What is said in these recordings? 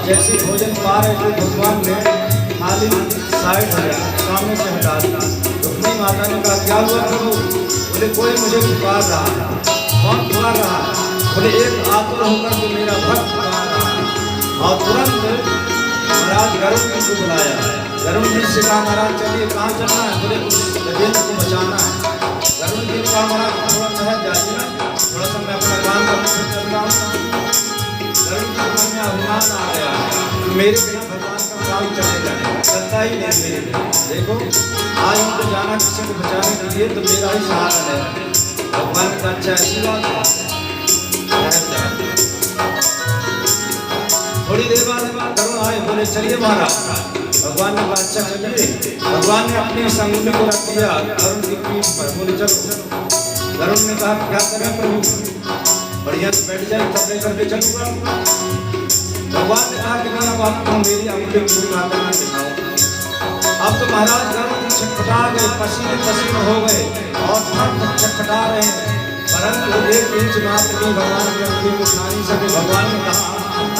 जैसे भोजन पा रहे थे भगवान ने थाली साइड हो गया, सामने से हटा दिया। रुक्मिणी माता ने कहा क्या हुआ प्रभु? बोले कोई मुझे पुकार रहा है। कौन पुकार रहा है? बोले एक आतुर होकर जो मेरा भक्त पुकार रहा है। और तुरंत महाराज गरुड़ जी को बुलाया। गरुड़ जी से कहा महाराज चलिए कहाँ चलना है? बोले उस गजेंद्र को बचाना है। गरुड़ जी ने कहा महाराज थोड़ा ठहर जाइए, थोड़ा सा मैं अपना काम करने से चल रहा हूँ। गरुड़ जी के मन में अभिमान आ गया मेरे बिना भगवान का काम चलेगा, चलता ही नहीं मेरे बिना। देखो आज उनको जाना किसी को बचाने के लिए तो मेरा ही सहारा है। भगवान का अच्छा ऐसी बात है। थोड़ी देर बाद गरुड़ आए, बोले चलिए महाराज। भगवान ने कहा अच्छा चलिए। भगवान ने अपनी संगुली को रख दिया गरुड़ की पीठ पर, बोले चलो। गरुड़ ने कहा क्या करें प्रभु? बढ़िया से बैठ जाए तब लेकर के चलूंगा। भगवान ने कहा कि नहीं अब आपको मेरी अंगुली पूरी माता में दिखाऊंगा। अब तो महाराज गरुड़ जी छटपटा गए, पसीने पसीने हो गए और थक छटपटा रहे हैं, परंतु एक इंच मात्र भी भगवान की अंगुली को उठा नहीं सके। भगवान ने कहा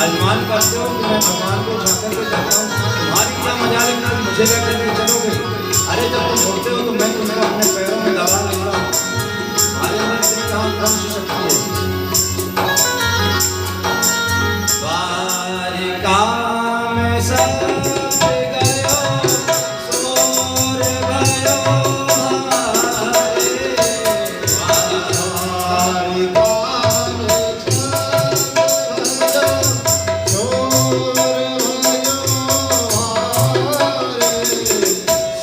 अनुमान करते हो कि मैं भगवान को उठाकर के जाता हूँ, तुम्हारी क्या मजा लेकर मुझे लेकर के चलोगे? अरे जब तुम बोलते हो तो मैं तुम्हें अपने पैरों में दबा लूंगा। हमारे अंदर इतनी कौन सी शक्ति है? द्वारिका में सब गयो सोर भयो हमारे। द्वारिका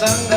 संग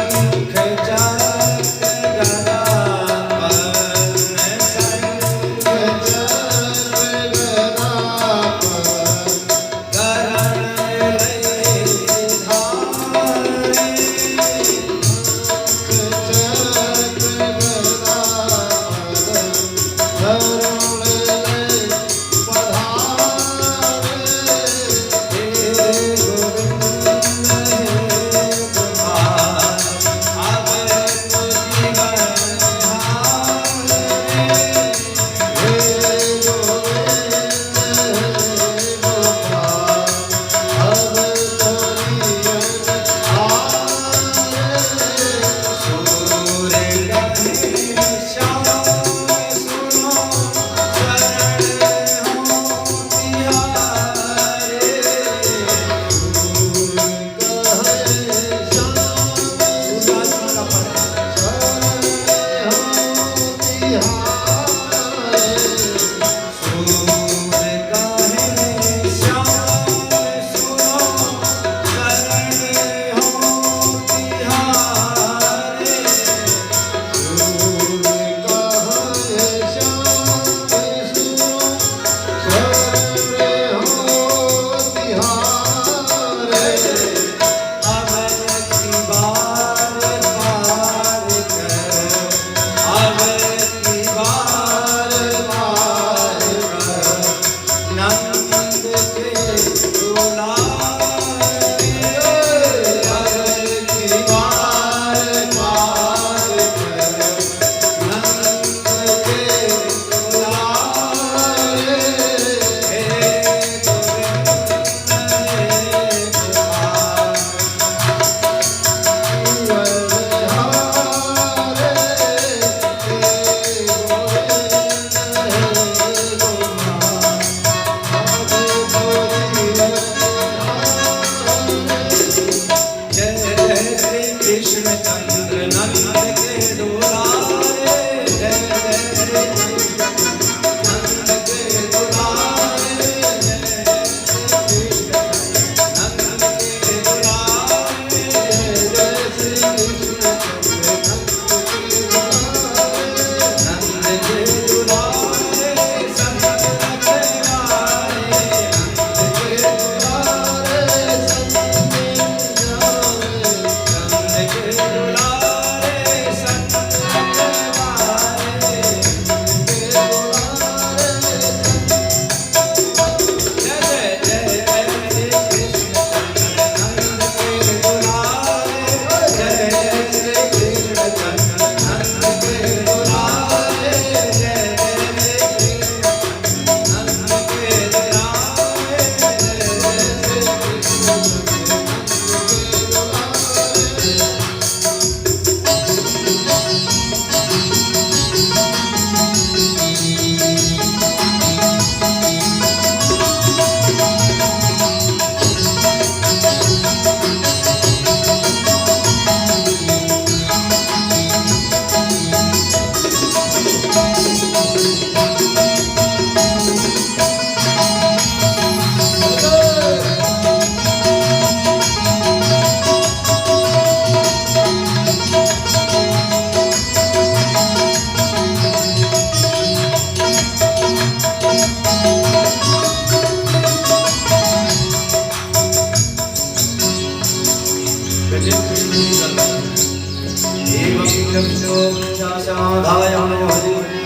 समाधाय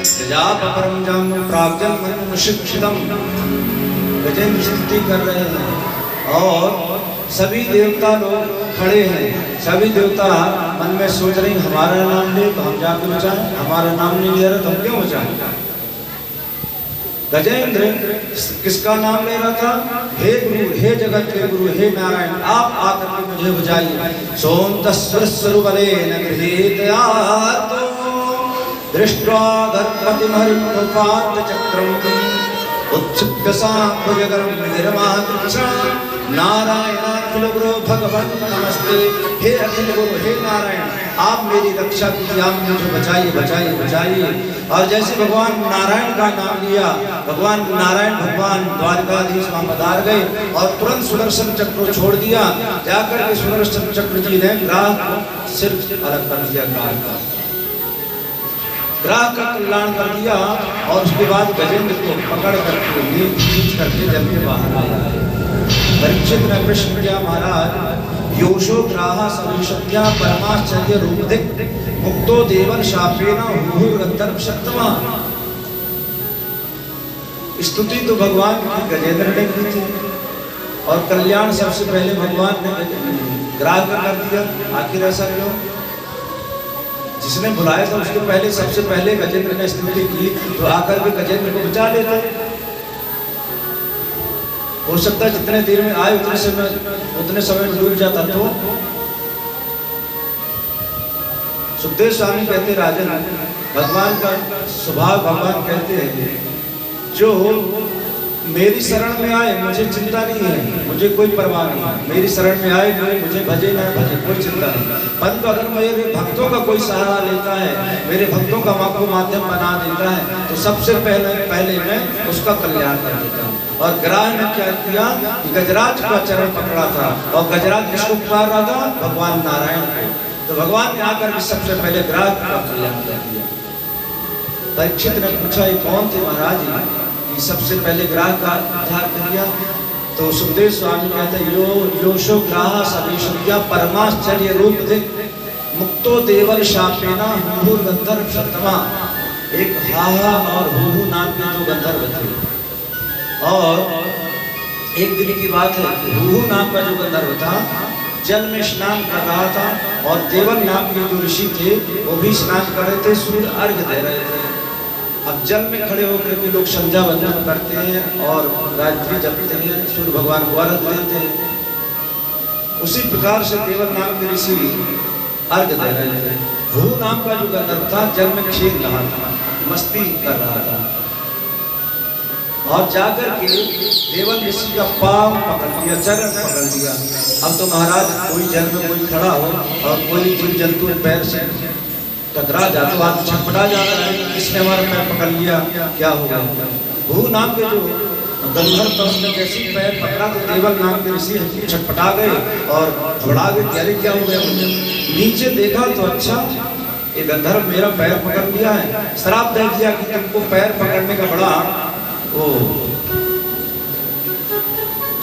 प्रजापरम जम प्राग्जन्म शिक्षितम। गजेंद्र स्तुति कर रहे हैं और सभी देवता लोग खड़े हैं। सभी देवता मन में सोच रहे हैं हमारा नाम ले तो हम जाके बचाएं, हमारा नाम नहीं ले रहा तो हम क्यों बचाएं। गजेंद्र किसका नाम ले रहा था? हे गुरु, हे जगत के गुरु, हे नारायण, आप आकर के मुझे बचाइए। सोम तस्वरबलेन गृहीतयातो दृष्ट्वा गणपतिमहरिमुपात चक्रम उत्सुक सांभुजगरम निर्मातृषा नारायणाखिल गुरु भगवान नमस्ते। हे अखिल गुरु, हे नारायण, आप मेरी रक्षा कीजिए, आप मुझे बचाइए बचाइए बचाइए। और जैसे भगवान नारायण का नाम लिया, भगवान नारायण भगवान द्वारकाधीश वहां पधार गए और तुरंत सुदर्शन चक्र को छोड़ दिया। जाकर के सुदर्शन चक्र जी ने ग्राह सिर अलग कर दिया, ग्राह का कल्याण कर दिया। और उसके बाद गजेंद्र को पकड़ करके खींच करके जल के बाहर आए। परीक्षित ने प्रश्न किया, महाराज योशो ग्राह सविशत्या परमाश्चर्य रूपधिक मुक्तो देवन शापेन हुहुर्गंधर्व सत्तमा। स्तुति तो भगवान की गजेंद्र ने की थी और कल्याण सबसे पहले भगवान ने ग्राह का कर दिया। आखिर ऐसा क्यों? जिसने बुलाया था उसके पहले सबसे पहले गजेंद्र ने स्तुति की तो आकर के गजेंद्र को बचा लेता। हो सकता है जितने देर में आए उतने समय डूब जाता। तो सुखदेव स्वामी कहते राजन, भगवान का स्वभाव, भगवान कहते हैं जो मेरी शरण में आए मुझे चिंता नहीं है, मुझे कोई परवाह नहीं है। मेरी शरण में आए मुझे भजे ना भजे कोई चिंता नहीं। परंतु अगर मेरे भक्तों का कोई सहारा लेता है, मेरे भक्तों का को माध्यम बना देता है तो सबसे पहले मैं उसका कल्याण कर देता हूँ। और ग्राह ने क्या किया कि गजराज का चरण पकड़ा था और गजराज किसको पुकार रहा था? भगवान नारायण को। तो भगवान ने आकर सबसे पहले ग्राह का कल्याण कर दिया। परीक्षित ने पूछा ये कौन थे महाराज? सबसे पहले ग्राह का उद्धार कर दिया। तो सुखदेव स्वामी कहते योशो ग्राह सविशत्या परमाश्चर्य रूप दिक मुक्तो देवल शापेना हुहुर गंधर्व सत्तमा। एक हाहा और हुहु नाम के जो गंधर्व थे। और एक दिन की बात है, हुहु नाम का जो गंधर्व था जल में स्नान कर रहा था और देवल नाम के जो ऋषि थे वो भी स्नान कर रहे थे, सूर्य अर्घ दे रहे थे। अब जल में खड़े होकर के लोग संध्या वंदन करते हैं और गायत्री जपते हैं, सूर्य भगवान को अर्घ देते हैं। उसी प्रकार से देवल नाम के ऋषि अर्घ दे रहे थे। भू नाम का जो गंधर्व था जल में खेल रहा था, मस्ती कर रहा था। और जाकर के देवल ऋषि का पांव पकड़ लिया, चरण पकड़ लिया। अब तो महाराज कोई जल में कोई खड़ा हो और कोई जीव जंतु पैर से टकरा जाता तो आप छटपटा जाता है, किसने हमारा पैर पकड़ लिया, क्या होगा। भू नाम के जो गंधर्व था उसने जैसे पैर पकड़ा तो देवल नाम के ऋषि छटपटा गए और घबरा गए, अरे क्या हो गया। नीचे देखा तो अच्छा ये गंधर्व मेरा पैर पकड़ लिया है, श्राप दे दिया कि तुमको पैर पकड़ने का बड़ा वो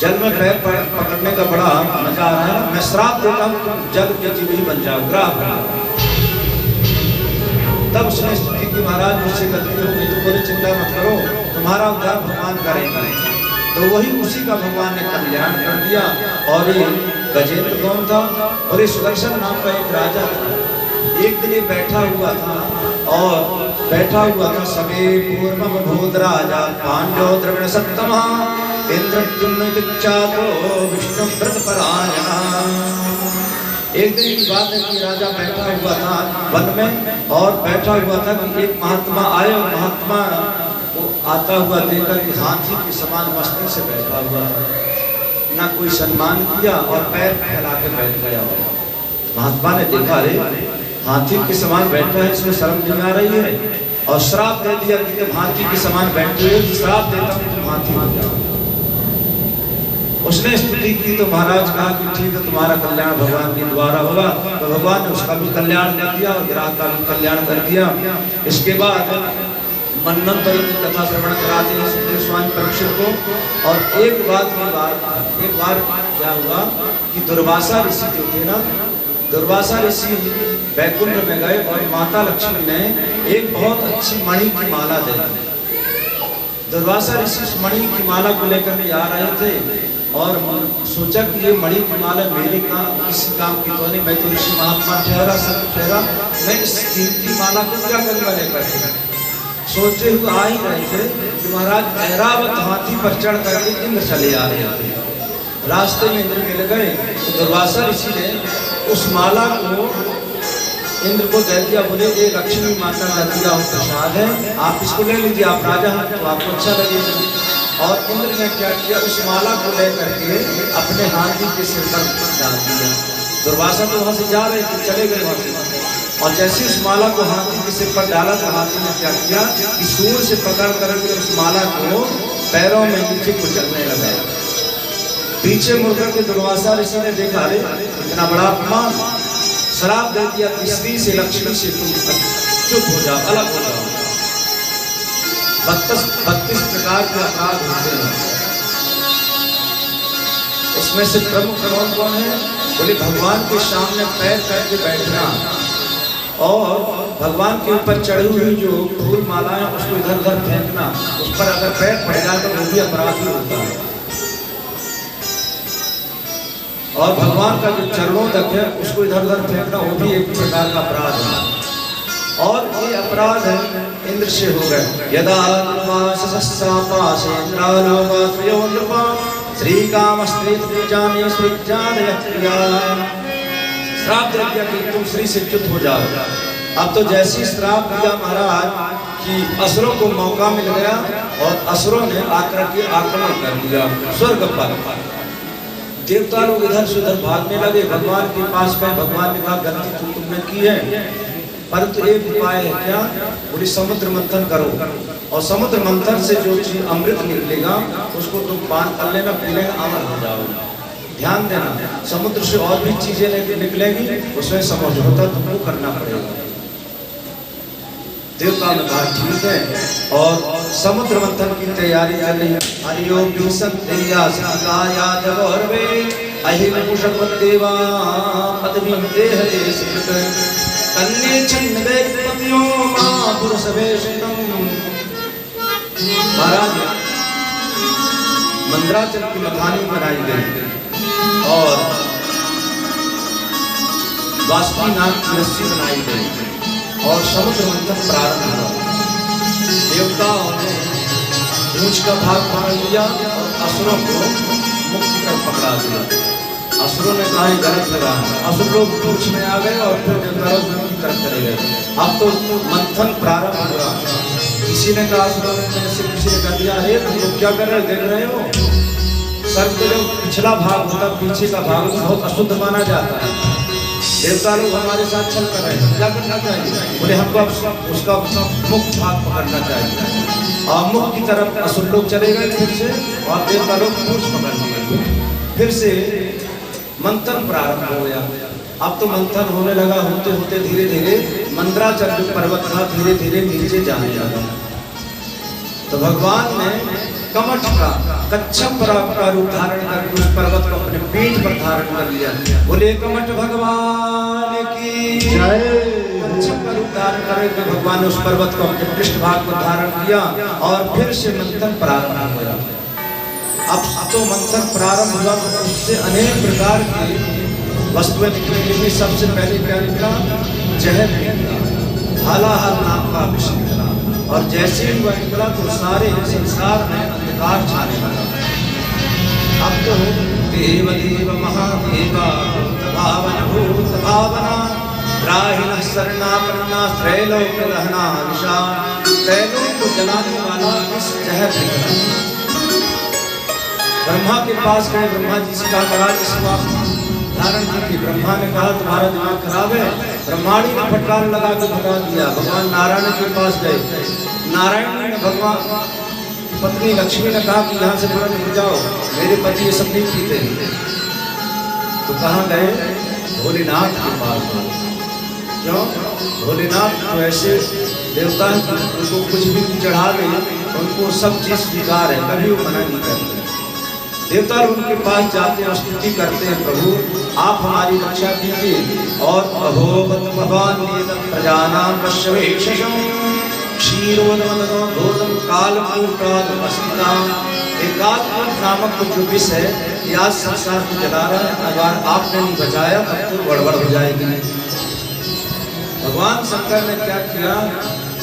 जल में पैर पकड़ने का बड़ा मजा आ रहा है, मैं श्राप देता हूँ तुम जल के जीव ही बन जाओ, ग्राह। तब उसने स्तुति की, महाराज मुझसे गलती हो गई तो कोई चिंता मत करो, तुम्हारा उद्धार भगवान करेंगे। तो वही उसी का भगवान ने कल्याण कर दिया। और ये गजेंद्र कौन था? और ये सुदर्शन नाम का एक राजा था। एक दिन ये बैठा हुआ था सवे पूर्वम भूत राजा पांडव द्रविण सप्तमा इंद्रद्युम्न विख्यातो विष्णु व्रत परायणा। एक दिन की बात है कि राजा बैठा हुआ था वन में और बैठा हुआ था कि एक महात्मा आए और महात्मा वो आता हुआ देखकर कि हाथी के समान मस्ती से बैठा हुआ है, ना कोई सम्मान किया और पैर फैला के बैठ गया। महात्मा ने देखा अरे हाथी के समान बैठा है, इसमें शर्म नहीं आ रही है, और श्राप दे दिया कि तुम हाथी के समान बैठे हो, श्राप देता हूँ तुम हाथी हो जाओ। उसने स्तुति की तो महाराज कहा कि ठीक है तुम्हारा कल्याण भगवान के द्वारा होगा। तो भगवान ने उसका भी कल्याण कर दिया और ग्राह का भी कल्याण कर दिया। इसके बाद मन्वंतरी की कथा श्रवण कराते हैं सुखदेव स्वामी परीक्षित को। और एक बार क्या हुआ कि दुर्वासा ऋषि जो थे ना, दुर्वासा ऋषि वैकुंठ में गए और माता लक्ष्मी ने एक बहुत अच्छी मणि की माला दी। दुर्वासा ऋषि उस मणि की माला को लेकर के आ रहे थे और सोचा कि ये मणि की माला मेरे किसी काम की तो नहीं, मैं तो ऋषि महात्मा ठहरा सब ठहरा, मैं इस कीमती माला को क्या करूँगा लेकर। सोचते हुए आ ही रहे थे कि महाराज ऐरावत हाथी पर चढ़ करके इंद्र चले आ रहे थे। रास्ते में इंद्र मिल गए तो दुर्वासा ऋषि ने उस माला को इंद्र को दे दिया। बोले ये लक्ष्मी माता का दिया हुआ प्रसाद है, आप इसको ले लीजिए, आप राजा हैं तो आपको अच्छा लगेगा। और इंद्र ने क्या किया, उस माला को लेकर के अपने हाथी के सिर पर डाल दिया। दुर्वासा तो वहां से जा रहे थे, चले गए वहां से, और जैसे उस माला को हाथी के सिर पर डाला तो हाथी ने क्या किया कि सूर से पकड़ करके उस माला को पैरों में नीचे कुचलने लगा। पीछे मुड़कर के दुर्वासा ऋषि ने देखा, अरे इतना बड़ा अपमान, श्राप दे दिया कि स्त्री से लक्ष्मी से तुम चुप हो जाओ, अलग हो जाओ। 32 प्रकार के अपराध होते हैं, उसमें से प्रमुख कौन है? बोले भगवान के सामने पैर करके बैठना और भगवान के ऊपर चढ़ी हुई जो फूल मालाएं उसको इधर उधर फेंकना, उस पर अगर पैर पड़ जाए तो वो भी अपराध ही होता है। और भगवान का जो चरणों तक है उसको इधर उधर फेंकना, वो भी एक प्रकार का अपराध है। और ये अपराध है इंद्र से हो गए। यदा श्री काम स्त्री श्राप दे दिया कि तुम श्री से च्युत हो जाओ। अब तो जैसी श्राप दिया महाराज कि असुरों को मौका मिल गया और असुरों ने आकर के आक्रमण कर दिया स्वर्ग पर। देवता लोग इधर से उधर भागने लगे, भगवान के पास गए। भगवान ने कहा गलती तो तुमने की है, परंतु एक उपाय है, क्या? बोले समुद्र मंथन करो और समुद्र मंथन से जो चीज अमृत निकलेगा उसको तुम पान कर लेना, पी लेना, अमर हो जाओगे। ध्यान देना, समुद्र से और भी चीजें निकलेगी, उसमें समझौता तुमको करना पड़ेगा। देवता ने कहा ठीक है, और समुद्र मंथन की तैयारी कर रही है। हरिओम विसंतेया सकाया जगोरवे अहिम पुष्पदेवा पद्मिते हरे सिद्ध कन्ने छन्नवे पतियो मां पुरुषवेशनम। महाराज मंद्राचल की मखानी बनाई गई और वासुकीनाथ की रस्सी बनाई गई और समुद्र मंथन प्रारंभ हुआ। देवताओं ने पूंछ का भाग पकड़ लिया और असुरों को मुक्ति कर पकड़ा दिया। असुरों ने कहा गलत लगा, असुर लोग पूंछ में आ गए और फिर देवताओं की तरफ चले गए। अब तो मंथन प्रारंभ हुआ। किसी ने कहा, असुरों ने से किसी ने कह दिया, अरे तुम लोग क्या कर रहे हो, देख रहे हो सर के जो पिछला भाग होता पीछे का भाग बहुत अशुद्ध माना जाता है। देवता लोग हमारे साथ चल कर रहे हैं, क्या करना चाहिए? बोले हमको उसका मुख्य भाग पकड़ना चाहिए। और मुख की तरफ असुर लोग चले गए फिर से, और देवता लोग पूंछ पकड़ने लगे। फिर से मंथन प्रारंभ हो गया। अब तो मंथन होने लगा, होते होते धीरे धीरे मंद्राचल जो पर्वत था धीरे धीरे नीचे जाने लगा। तो भगवान ने कमठ का कच्छप का रूप धारण कर उस पर्वत को अपने पीठ पर धारण कर लिया। बोले कमठ भगवान की जय। कच्छप का रूप धारण करके भगवान ने उस पर्वत को अपने पृष्ठ भाग पर धारण किया और फिर से मंथन प्रारंभ हुआ। अब तो मंथन प्रारंभ हुआ तो उससे अनेक प्रकार की वस्तुएं निकलेंगी। सबसे पहले क्या निकला? जहर निकला, हालाहल नाम का विष निकला, और जैसे ही वह निकला तो सारे संसार में अंधकार छाने लगा। अब तो देव देव महादेवा भावन भूत भावना राहिण शरणापन्ना त्रैलोक दहना दिशा। त्रैलोक को जलाने वाला इस जहर निकला। ब्रह्मा के पास गए, ब्रह्मा जी से कहा महाराज इसको धारण की। ब्रह्मा ने कहा तुम्हारा दिमाग खराब है। ब्रह्माणी ने फटकार लगा के भगा दिया। भगवान नारायण के पास गए। नारायण ने भगवान पत्नी लक्ष्मी ने कहा कि यहाँ से तुरंत उठ जाओ, मेरे पति ये सब नहीं पीते। तो कहाँ गए? भोलेनाथ के पास। क्यों? भोलेनाथ तो ऐसे देवता हैं, उनको कुछ भी चढ़ा दे उनको सब चीज स्वीकार है, कभी वो मना नहीं करते। देवता उनके पास जाते हैं, स्तुति करते हैं, प्रभु आप हमारी रक्षा कीजिए। और अहोबत भगवान प्रजानाम पश्यवेशम क्षीरोदम कालकूटादमस्ताम। एक कालकूट नामक जो विष है ये आज संसार को जला रहा है, अगर आपने नहीं बचाया तब तो गड़बड़ हो जाएगी। भगवान शंकर ने क्या किया,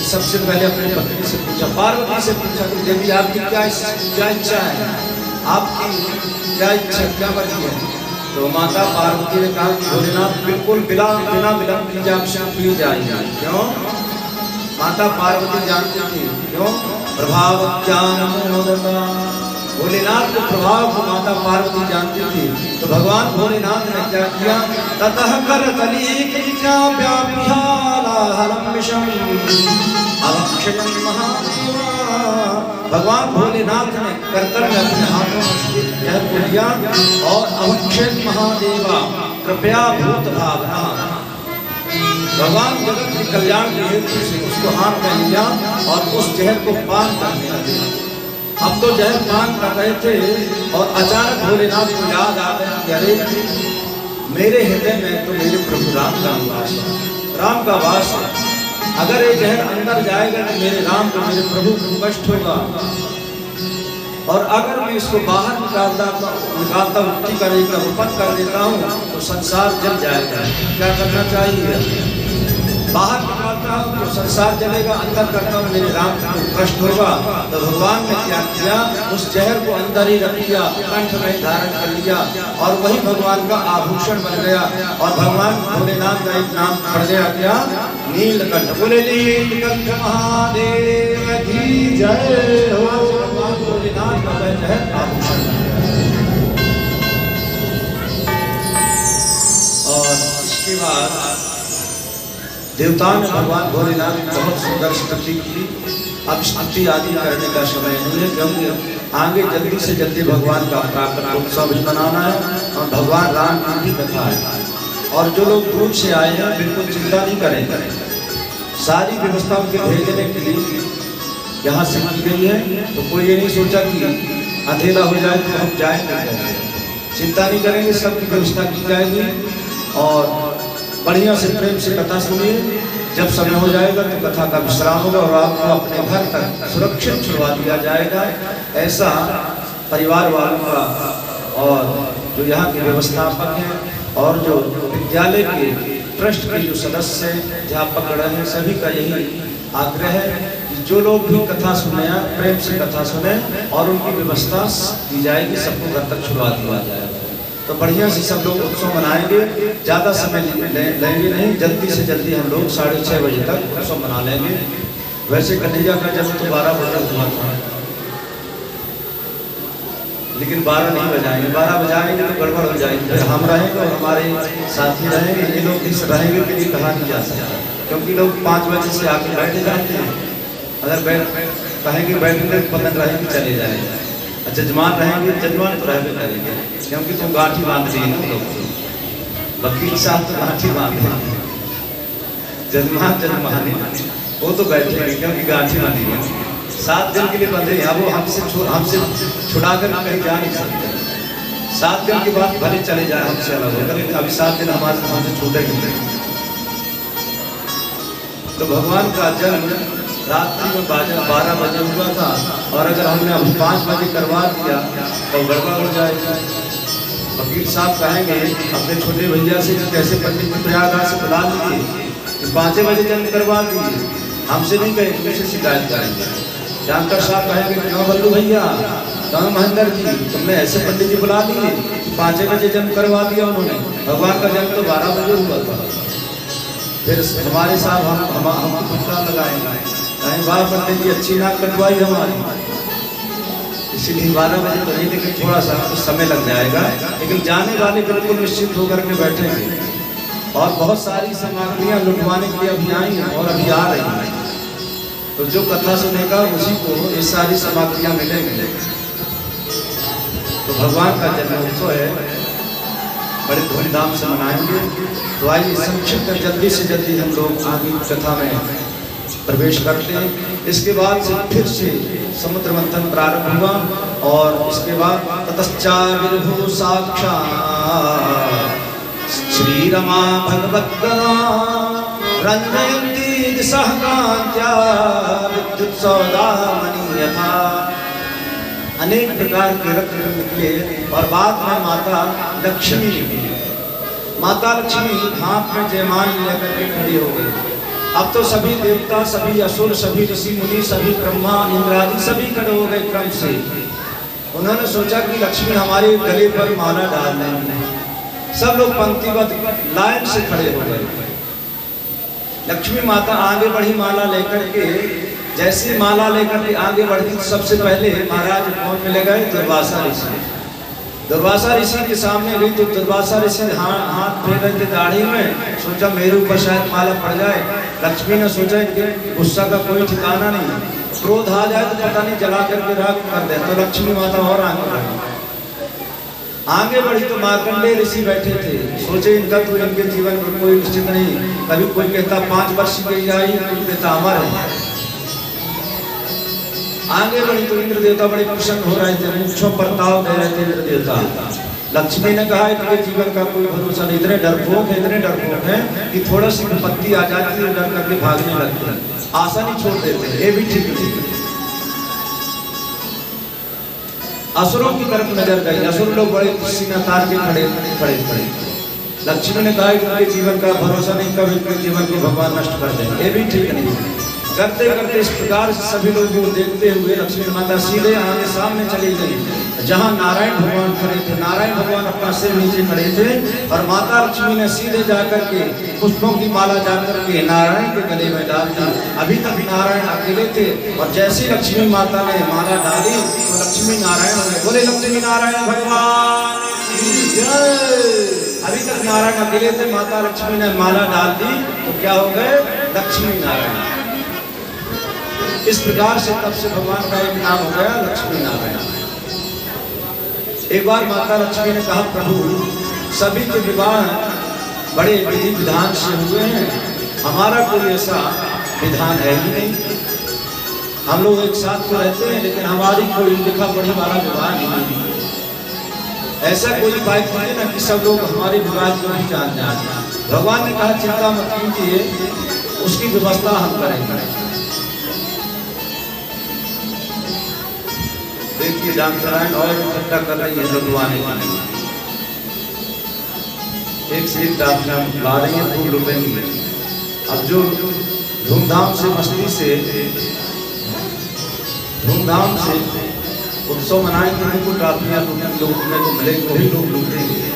सबसे पहले अपनी पत्नी से पूछा, पार्वती से पूछा कि देवी आपकी क्या इच्छा है, आपकी क्या इच्छा क्या बनी है। तो माता पार्वती ने कहा कि भोलेनाथ बिल्कुल बिना विलंब कीजिए आपसे की जाएगी। क्यों? माता पार्वती जानती थी, क्यों? प्रभाव ज्ञान मोदता, भोलेनाथ के प्रभाव को माता पार्वती जानती थी। तो भगवान भोलेनाथ ने क्या किया, ततः कर भगवान भोलेनाथ ने करतल में अपने हाथों में जहर को लिया और अवक्षेप महादेवा कृपया भूत भावना, भगवान जगत के कल्याण के हेतु से उसको हाथ में लिया और उस जहर को पान करने लगे। अब तो जहर पान कर रहे थे और अचानक भोलेनाथ को याद आ गया कि अरे मेरे हृदय में तो मेरे प्रभु राम का वास है, राम का वास है। अगर ये जहर अंदर जाएगा तो मेरे राम को, मेरे प्रभु को कष्ट होगा, और अगर मैं इसको बाहर निकालता उल्टी करेगा उपन कर देता हूँ तो संसार जल जाएगा। क्या करना चाहिए? बाहर निकालता हूँ तो संसार जलेगा, अंदर करता हूँ मेरे राम को कष्ट होगा। तो भगवान ने क्या किया, उस जहर को अंदर ही रख लिया, कंठ में धारण कर लिया और वही भगवान का आभूषण बन गया। और भगवान भोलेनाथ का एक नाम पड़ गया, क्या? नीलकंठ। बोले नीलकंठ महादेव की जय हो। भगवान भोलेनाथ का वह जहर आभूषण बन गया। और इसके बाद देवताओं ने भगवान भोलेनाथ की बहुत सुंदर स्तुति की। अब स्तुति आदि करने का समय नहीं है, क्योंकि आगे जल्दी से जल्दी भगवान का प्राकट्य उत्सव भी मनाना है और भगवान राम की भी कथा है। और जो लोग दूर से आए हैं बिल्कुल चिंता नहीं करें, सारी व्यवस्था उनके भेजने के लिए यहाँ से की गई है। तो कोई ये नहीं सोचा कि अकेला हो जाए तो हम जाएंगे, चिंता नहीं करेंगे, सबकी व्यवस्था की जाएगी। और बढ़िया से प्रेम से कथा सुनिए, जब समय हो जाएगा तो कथा का विश्राम होगा और आपको अपने घर तक सुरक्षित छुड़वा दिया जाएगा। ऐसा परिवार वालों का और जो यहाँ के व्यवस्थापक हैं और जो विद्यालय के ट्रस्ट के जो सदस्य अध्यापक हैं सभी का यही आग्रह है कि जो लोग भी कथा सुने प्रेम से कथा सुने और उनकी व्यवस्था की जाएगी, सबको घर तक छुड़वा दिया जाएगा। तो बढ़िया से सब लोग उत्सव मनाएंगे, ज़्यादा समय लेंगे नहीं, जल्दी से जल्दी हम लोग 6:30 बजे तक उत्सव मना लेंगे। वैसे कन्हैया का जन्म तो 12 बजे हुआ था, लेकिन 12 नहीं बजाएंगे, 12 बजाएंगे तो गड़बड़ हो जाएगी। फिर हम रहेंगे और हमारे साथी रहेंगे, ये लोग इस रहेंगे के लिए कहा नहीं जा सकता, क्योंकि लोग 5 बजे से आके बैठे जाते हैं। अगर कहेंगे बैठेंगे पतन रहेंगे चले जाएंगे, जजमान रहेंगे, जजमान तो रहते करेंगे, क्योंकि तुम गांठी बांध रही है ना लोग। वकील साहब तो गांठी बांधे, जजमान वो तो बैठेंगे क्योंकि गांठी बांधी है। 7 दिन के लिए बंधे हैं, वो हमसे छुड़ाकर कहीं जा नहीं सकते। 7 दिन के बाद भले चले जाए हमसे अलग होकर, लेकिन अभी 7 दिन हमसे छूटेंगे नहीं। तो भगवान का जन्म रात्रि में 12 बजे हुआ था, और अगर हमने अभी 5 बजे करवा दिया तो गड़बड़ हो जाएगा। वकील साहब कहेंगे अपने छोटे भैया से कि कैसे पंडित जी प्रयागराज से बुला लीजिए कि 5 बजे जन्म करवा दीजिए, हमसे नहीं कहेंगे, मुझसे शिकायत करेंगे। जानकर साहब कहेंगे क्यों बल्लू भैया, क्यों महेंद्र जी, तुमने ऐसे पंडित जी बुला दिए 5 बजे जन्म करवा दिया उन्होंने, भगवान का जन्म तो 12 बजे हुआ था। फिर हमारे साहब हमको फटकार लगाएंगे, कहीं वाह पंडित जी अच्छी नाक कटवाई हमारी, इसीलिए 12 बजे तो नहीं, लेकिन थोड़ा सा कुछ समय लग जाएगा। लेकिन जाने वाले बिल्कुल निश्चित होकर के बैठेंगे। और बहुत सारी सामग्रियाँ लुटवाने के लिए अभी आई हैं और अभी आ रही हैं, तो जो कथा सुनेगा उसी को ये सारी सामग्रियाँ मिलेंगी। तो भगवान का जन्मोत्सव है, बड़े धूमधाम से मनाएंगे। तो आइए संक्षिप्त जल्दी से जल्दी हम लोग आगे कथा में प्रवेश करते हैं। इसके बाद से फिर से समुद्र मंथन प्रारंभ हुआ और इसके बाद ततश्चाविर्भूः साक्षात् श्री रमा भगवद्गदा रंजयन्ती दिशः कान्त्या विद्युत सौदामणि यथा। अनेक प्रकार के रत्न निकले और बाद में माता लक्ष्मी निकली। माता लक्ष्मी हाथ में जयमाल लेकर के खड़ी हो गई। अब तो सभी देवता, सभी असुर, सभी ऋषि मुनि, सभी ब्रह्मा इंद्र आदि सभी खड़े हो गए क्रम से। उन्होंने सोचा कि लक्ष्मी हमारे गले पर माला डाल देंगे। सब लोग पंक्तिबद्ध लाइन से खड़े हो गए। लक्ष्मी माता आगे बढ़ी माला लेकर के। जैसी माला लेकर के आगे बढ़ी तो सबसे पहले महाराज कौन मिले गए? दुर्वासा ऋषि। दुर्वासा ऋषि के सामने गई तो दुर्वासा ऋषि हाथ फेर रहे थे दाढ़ी में। सोचा मेरे ऊपर शायद माला पड़ जाए। लक्ष्मी ने सोचा कि गुस्सा का कोई ठिकाना नहीं, क्रोध आ जाए तो पता नहीं जला करके राख कर दे। तो लक्ष्मी माता और आगे बढ़ी तो मार्कंडेय ऋषि बैठे थे। सोचे इनका तो इनके जीवन में कोई निश्चित नहीं, कभी कोई कहता 5 वर्ष की आई, कोई कहता अमर है। आगे बढ़ी तो इंद्र देवता बड़े प्रसन्न हो रहे थे, मूंछों पर ताव दे रहे थे इंद्र देवता। लक्ष्मी ने कहा इनके जीवन का कोई भरोसा नहीं, इतने डरपोक हैं कि थोड़ा सी विपत्ति आ जाती है डर करके भागने लगते हैं, आशा नहीं छोड़ देते। ये भी ठीक नहीं। असुरों की तरफ नजर गई। असुर लोग बड़े सीना तार के खड़े। लक्ष्मी ने कहा इनके जीवन का भरोसा नहीं, कभी इनके जीवन को भगवान नष्ट कर देंगे। ये भी ठीक नहीं। करते करते इस प्रकार से सभी लोग को देखते हुए लक्ष्मी माता सीधे आगे सामने चली गई जहां नारायण भगवान खड़े थे। नारायण भगवान अपना सिर नीचे खड़े थे और माता लक्ष्मी ने सीधे जाकर के पुष्पों की माला जाकर के नारायण के गले में डाल दी। अभी तक नारायण अकेले थे और जैसी लक्ष्मी माता ने माला डाली तो लक्ष्मी नारायण हो गए। बोले लक्ष्मी नारायण भगवान की जय। अभी तक नारायण अकेले थे, माता लक्ष्मी ने माला डाल दी तो क्या हो गए? लक्ष्मी नारायण। इस प्रकार से तब से भगवान का एक नाम हो गया लक्ष्मी नारायण। एक बार माता लक्ष्मी ने कहा प्रभु सभी के विवाह बड़े विधि विधान से हुए हैं, हमारा कोई ऐसा विधान है ही नहीं। हम लोग एक साथ तो रहते हैं लेकिन हमारी कोई लिखा पढ़ी वाला विवाह नहीं है। ऐसा कोई उपाय कीजिए ना कि सब लोग हमारे विवाह को भी जान जाए। भगवान ने कहा चिंता मत कीजिए, उसकी व्यवस्था हम करेंगे। देखिए डांसरायण और इकट्ठा कर रही है लगवाने की। एक से एक डांसर ला रही है खूब रुपए में। अब जो धूमधाम से मस्ती से धूमधाम से उत्सव मनाएंगे उनको ट्रॉफियां लूटने को मिलेगी, वही लोग लूटेंगे।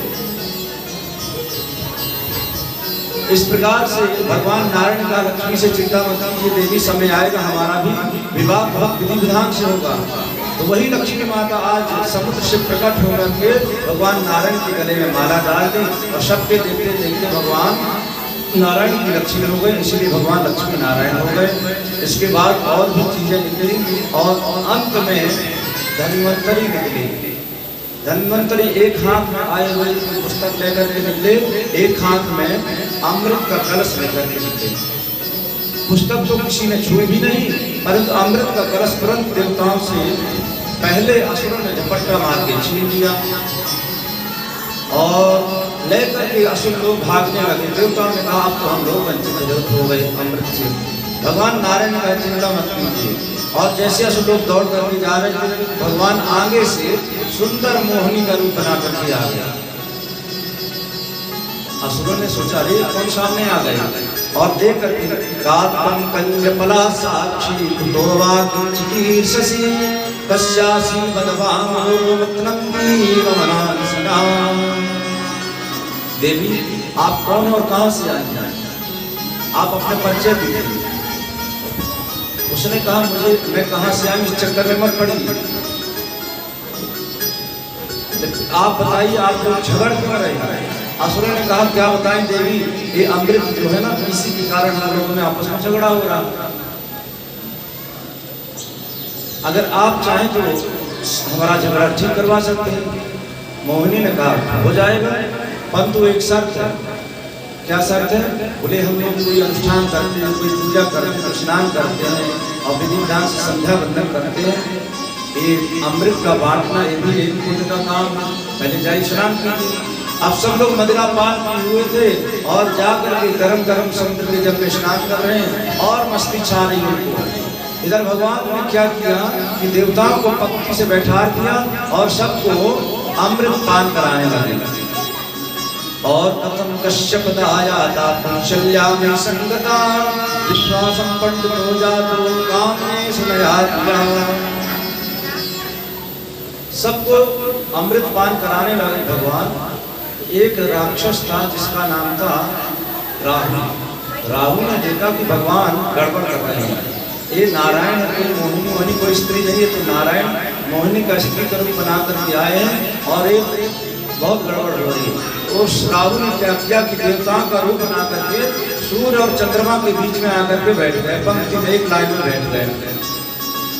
इस प्रकार से भगवान नारायण का लक्ष्मी से चिंता मत कीजिए देवी, समय आएगा हमारा भी विवाह बहुत विधि विधान से होगा। तो वही लक्ष्मी माता आज समुद्र से प्रकट होकर के भगवान नारायण के गले में माला डाल दी और सबके देखते देखते भगवान नारायण की लक्ष्मी हो गए, इसलिए भगवान लक्ष्मी नारायण हो गए। इसके बाद और भी चीजें निकली और अंत में धन्वंतरी निकली। धन्वंतरी एक हाथ में आए हुए पुस्तक लेकर के निकले, एक हाथ में अमृत का कलश लेकर के निकले। पुस्तक तो किसी ने छुए भी नहीं, परंतु अमृत का कलश तुरंत देवताओं से पहले असुरों ने झपट्टा मार के छीन लिया और लेकर के असुर लोग भागने लगे। देवताओं ने कहा अब तो हम लोग वंचित हो गए अमृत से। भगवान नारायण का चिंता मत कीजिए। और जैसे असुर लोग दौड़ करके जा रहे थे, भगवान आगे से सुंदर मोहिनी का रूप बना करके आ गया। असुरों ने सोचा रे कौन सामने आ गए और देख करके कातम कंजपला साक्षी कुतोवाकीर्षसी कस्यासी बदवामोरत्नंदीवमनांसना। देवी आप कौन और कहां से आई हैं? आप अपने परिचय दीजिए। उसने कहा मैं कहां से आई, इस चक्कर में मत पड़िए, आप बताइए आप लोग झगड़ क्यों रहे हैं? असुरों ने कहा क्या बताएं देवी, ये अमृत जो है ना इसी के कारण हम लोगों में आपस में झगड़ा हो रहा। अगर आप चाहें तो हमारा झगड़ा ठीक करवा सकते हैं। मोहिनी ने कहा हो जाएगा, परंतु एक शर्त है, क्या शर्त है? बोले हम लोग कोई अनुष्ठान करते हैं, कोई पूजा करते हैं, स्नान करते हैं और विधि विधान से संध्या वंदन करते हैं, ये अमृत का बांटना ये भी एक पुण्य का काम। पहले जाइए स्नान कीजिए। अब सब लोग मदिरा पान किए हुए थे और जाकर के गरम गरम समुद्र के जल में स्नान कर रहे हैं और मस्ती छा रही उनको। इधर भगवान ने क्या किया कि देवताओं को पंक्ति से बैठा दिया और सबको अमृत पान कराने लगे। और कथम कश्यप दाया कौशल्या में संगता विश्वासम पंडितो जातो कामने सुनया। सबको अमृत पान कराने लगे भगवान। एक राक्षस था जिसका नाम था राहु। राहु ने देखा कि भगवान गड़बड़ कर रहे हैं, ये नारायण कोई मोहिनी कोई स्त्री नहीं है, तो नारायण मोहिनी का स्त्री का रूप बना करके आए हैं और एक बहुत गड़बड़ हो रही है। उस राहु ने क्या किया कि देवताओं का रूप बना करके सूर्य और चंद्रमा के बीच में आकर के बैठ गए, पंक्ति में एक लाइन में बैठ गए।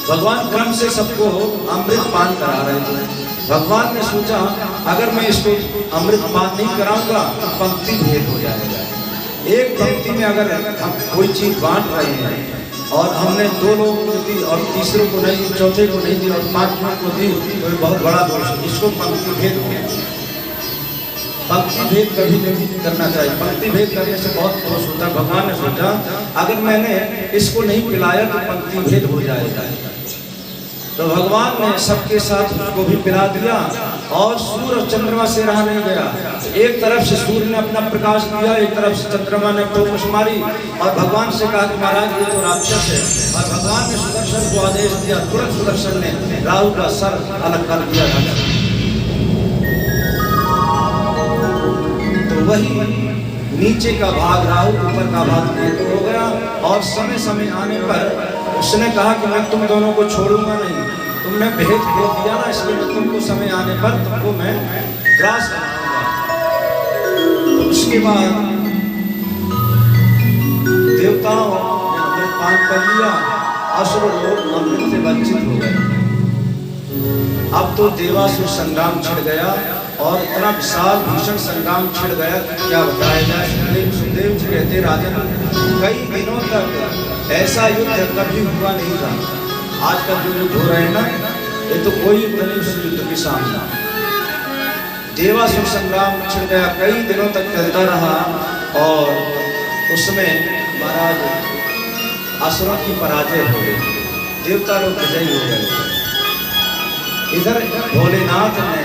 भगवान क्रम से सबको अमृत पान करा रहे थे। भगवान ने सोचा अगर मैं इसको अमृत पान नहीं कराऊंगा तो पंक्ति भेद हो जाएगा। एक पंक्ति में अगर हम कोई चीज बांट रहे हैं और हमने 2 लोगों को दी और तीसरे को नहीं दी, चौथे को नहीं दी और 5वें को दी, तो ये बहुत बड़ा दोष है। इसको पंक्ति भेद हो गया। पंक्ति भेद कभी नहीं करना चाहिए। पंक्ति भेद करने से बहुत दोष होता है। भगवान ने सोचा अगर मैंने इसको नहीं पिलाया तो पंक्ति भेद हो जाएगा, तो भगवान ने सबके साथ उसको भी पिला दिया और सूर्य और चंद्रमा से रहा नहीं गया। एक तरफ से सूर्य ने अपना प्रकाश दिया, एक तरफ से चंद्रमा ने प्रकाश मारी और भगवान से कहा कि महाराज ये तो राक्षस है। और भगवान ने सुदर्शन को आदेश दिया, तुरंत सुदर्शन ने राहु का सर अलग कर दिया। तो वही नीचे का भाग राहु, ऊपर का भाग केतु हो गया। और समय समय आने पर उसने कहा कि मैं तुम दोनों को छोड़ूंगा नहीं, तुमने भेद खो दिया ना, इसलिए मैं तुमको समय आने पर तुमको मैं ग्रास बनाऊंगा। तो उसके बाद देवताओं ने अमृत पान कर लिया, असुर लोग अमृत से वंचित हो गए। अब तो देवासुर संग्राम छिड़ गया और इतना विशाल भीषण संग्राम छिड़ गया कि क्या बताया जाए। सुखदेव जी कहते राजन कई दिनों तक ऐसा युद्ध कभी हुआ नहीं था। आजकल जो युद्ध हो रहे हैं ना, ये तो कोई युद्ध नहीं उस युद्ध के सामने। देवासुर संग्राम छिड़ गया, कई दिनों तक चलता रहा और उसमें महाराज असुरों की पराजय हो गई, देवता लोग विजयी हो गए। इधर भोलेनाथ ने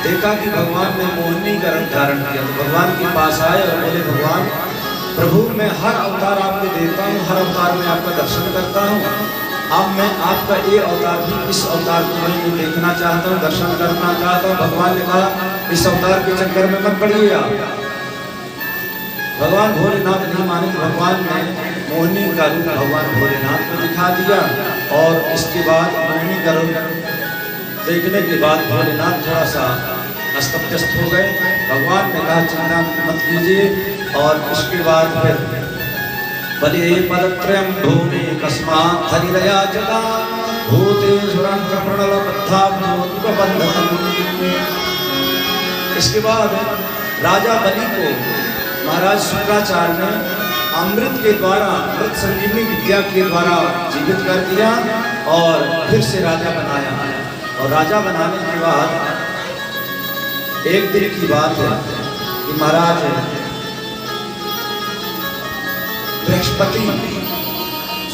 देखा कि भगवान ने मोहिनी का रंग धारण किया, तो भगवान के पास आए और बोले भगवान प्रभु मैं हर अवतार आपको देता हूँ, हर अवतार में आपका दर्शन करता हूँ। अब मैं आपका ये अवतार भी, इस अवतार को मैं देखना चाहता हूँ, दर्शन करना चाहता हूँ। भगवान ने कहा इस अवतार के चक्कर में मत पड़िए आप। भगवान भोलेनाथ नहीं माने तो भगवान ने मोहिनी का रूप भगवान भोलेनाथ को दिखा दिया और इसके बाद मोहिनी का रूप देखने के बाद भोलेनाथ थोड़ा सा अस्तव्यस्त हो गए। भगवान ने कहा चिंता मत कीजिए और इसके बाद फिर बले पदत्रयं भूमि कस्मात् हरिदया जता भूतेश्वरं प्रणलबद्धाब्दोपबन्धनं। इसके बाद राजा बलि को महाराज शुक्राचार्य ने अमृत के द्वारा, अमृत संजीवनी विद्या के द्वारा जीवित कर दिया और फिर से राजा बनाया। और राजा बनाने के बाद एक दिन की बात है कि महाराज बृहस्पति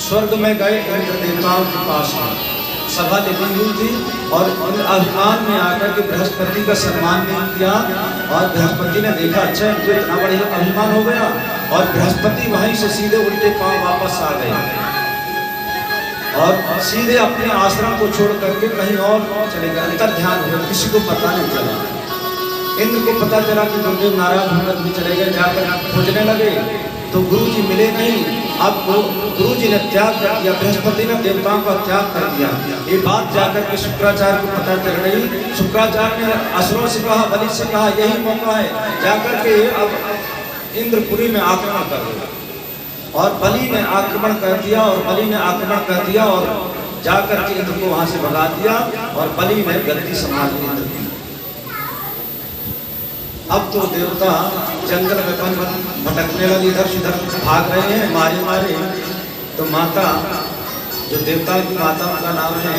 स्वर्ग में गए इंद्र देवताओं के पास, सभा लगी हुई थी और अभिमान में आकर के बृहस्पति का सम्मान नहीं किया। और बृहस्पति ने देखा अच्छा इनको इतना बड़ा अभिमान हो गया और बृहस्पति वहीं से सीधे उल्टे पांव वापस आ गए और सीधे अपने आश्रम को छोड़ करके कहीं और चले गए, अंतर ध्यान हुआ, किसी को पता नहीं चला। इंद्र को पता चला कि गुरुदेव नाराज होकर भी चले गए, जाकर खोजने लगे तो गुरु जी मिले नहीं। अब गुरु जी ने त्याग कर दिया, बृहस्पति ने देवताओं का त्याग कर दिया। ये बात जाकर के शुक्राचार्य को पता चल रही। शुक्राचार्य ने असुरों से कहा, बलि से कहा यही मौका है जाकर के अब इंद्रपुरी में आक्रमण कर दिया। और बलि ने आक्रमण कर दिया और जाकर के इंद्र को वहां से भगा दिया और बलि ने गद्दी संभाल ली इंद्र की। अब तो देवता जंगल में वन भटकने लगे, इधर से उधर भाग रहे हैं मारे मारे। तो माता, जो देवता की माता का नाम है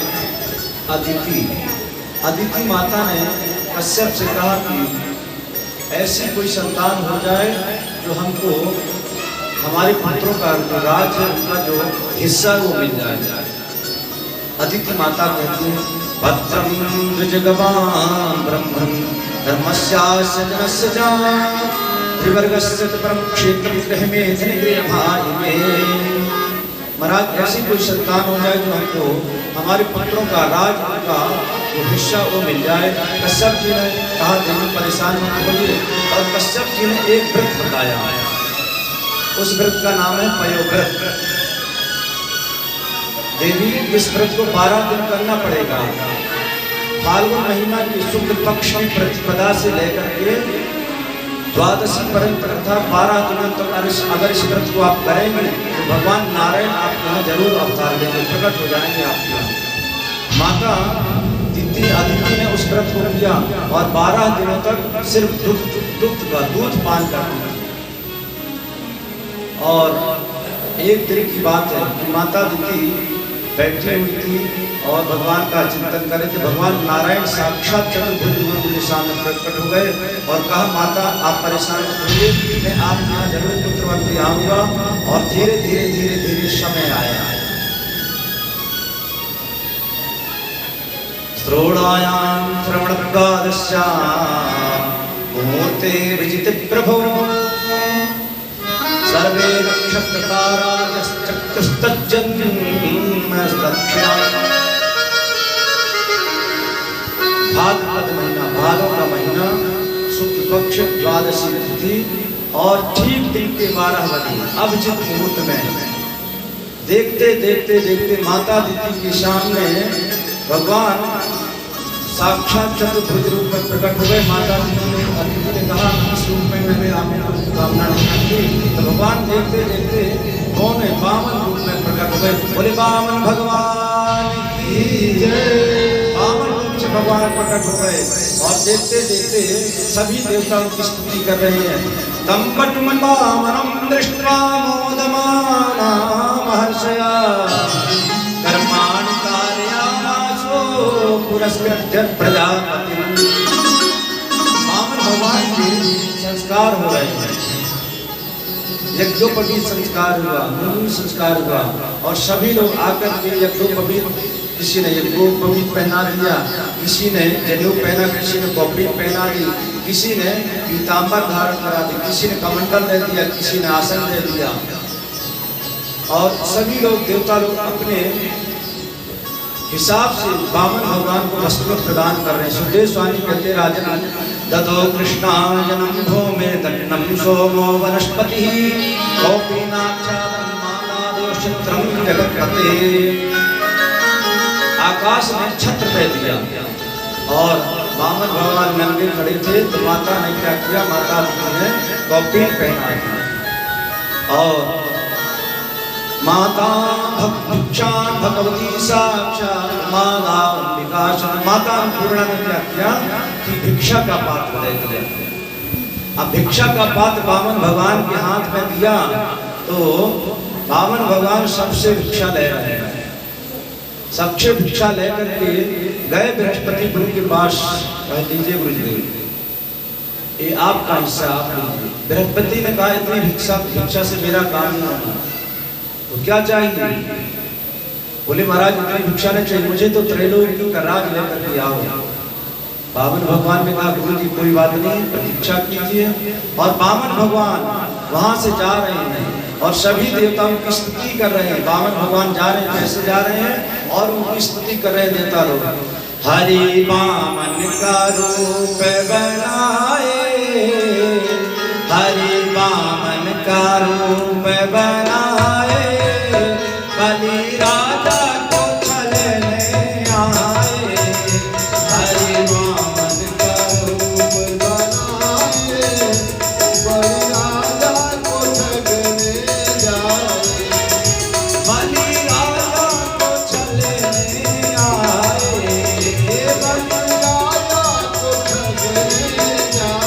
अदिति, अदिति माता ने कश्यप से कहा कि ऐसी कोई संतान हो जाए जो हमको हमारे पुत्रों का राज्य का जो हिस्सा वो मिल जाए। अदिति माता कहती है भद्रम द्विजगवान् ब्रह्मन् धर्मस्यास्य जनस्य च त्रिवर्गस्य च परम क्षेत्र विग्रह में धनगृह भाई में। महाराज ऐसी कोई संतान हो जाए जो हमको हमारे पुत्रों का राज का जो हिस्सा वो मिल जाए। कश्यप जी ने कहा देवी परेशान मत होइए, और कश्यप जी ने एक व्रत बताया, उस व्रत का नाम है पयोव्रत। देवी इस व्रत को 12 दिन करना पड़ेगा। फाल्गुन महीना की शुक्ल पक्ष की प्रतिपदा से लेकर के द्वादशी पर्यंत अर्थात 12 दिनों तक अगर इस व्रत को आप करेंगे तो भगवान नारायण आपके यहाँ जरूर अवतार लेंगे, प्रकट हो जाएंगे आपके यहाँ। माता अदिति ने उस व्रत को किया और 12 दिनों तक सिर्फ दूध पान करती। और एक दिन की बात है कि माता अदिति बैठी हुई थी और भगवान का चिंतन करे थे। भगवान नारायण साक्षात चतुर्भुज के सामने प्रकट हो गए और कहा माता आप परेशान मत होइए, मैं आप यहाँ जरूर पुत्रवत भी आऊंगा। और धीरे धीरे धीरे धीरे समय आया। श्रोणायां श्रवणकादश्यां मुहूर्ते विजित प्रभो सर्वे नक्षत्रतारास्तज्जन्मस्तक्षिणा। भाद्रपद महीना, भादों का महीना, शुक्ल पक्ष द्वादशी तिथि और ठीक दिन के 12 बजे अभिजित मुहूर्त में देखते देखते देखते माता अदिति के सामने भगवान साक्षात चतुर्भुज रूप में प्रकट हुए। माता अदिति ने कहा इस रूप में मैंने आपको कामना नहीं की। तो भगवान देखते देखते कौन है, वामन रूप में प्रकट हुए। बोले वामन भगवान की जय। वामन रूप से भगवान प्रकट हो गए और देखते देखते सभी देवताओं की स्तुति कर रहे हैं। तम पट्टमं वामनं दृष्ट्वा मोदमाना महर्षया कर्माणि कारयामासो पुरस्कृत्य प्रजापति। वामन भगवान के संस्कार हो रहे हैं, यज्ञोपवीत संस्कार हुआ, मुनि संस्कार हुआ और सभी लोग आकर के यज्ञोपवीत, किसी ने यज्ञोपवीत पहना दिया, किसी ने जनेऊ पहना, किसी ने कौपीन पहना दी, किसी ने पीताम्बर धारण करा दी, किसी ने कमंडल दे दिया, किसी ने आसन दे दिया। और सभी लोग देवता लोग अपने हिसाब से वामन भगवान को वस्त्र प्रदान कर रहे हैं। सुखदेव स्वामी कहते राजन ददो कृष्णायनं भूमे दट्टं सोमो वनस्पति कौपीनाक्षादं मालादो छत्रं जगत्पते। आकाश में छत्र दे दिया और वामन भगवान नंगे खड़े थे। तो माता ने क्या किया, माता ने कौपीन पहना दिया और माता भिक्षां भगवती साक्षात् माता विकासन। माता अन्नपूर्णा ने क्या किया कि भिक्षा का पात्र दे दिया। अब भिक्षा का पात्र वामन भगवान के हाथ में दिया तो वामन भगवान सबसे भिक्षा ले रहे हैं। सबसे भिक्षा लेकर के गए बृहस्पति गुरु के पास, कह दीजिए गुरुदेव ये आपका हिस्सा आप लीजिए। बृहस्पति ने कहा इतनी भिक्षा से मेरा काम नहीं होगा, तो क्या चाहिए? बोले महाराज इतनी भिक्षा नहीं चाहिए, मुझे तो त्रैलोकी का राज लेकर के आओ। वामन भगवान ने कहा गुरु जी कोई बात नहीं, प्रतीक्षा कीजिए। और वामन भगवान वहां से जा रहे हैं और सभी देवताओं की स्तुति कर रहे हैं। वामन भगवान जा रहे हैं, कैसे जा रहे हैं और उनकी स्तुति कर रहे हैं देवता लोग। हरि वामन का रूप बनाए, हरि वामन का रूप बनाए, बलि राजा को छलने आए। हरि वामन का रूप बनाए, बलि राजा को ठगने जाए। बलि राजा को छलने आए, बलि राजा को ठगने जाए।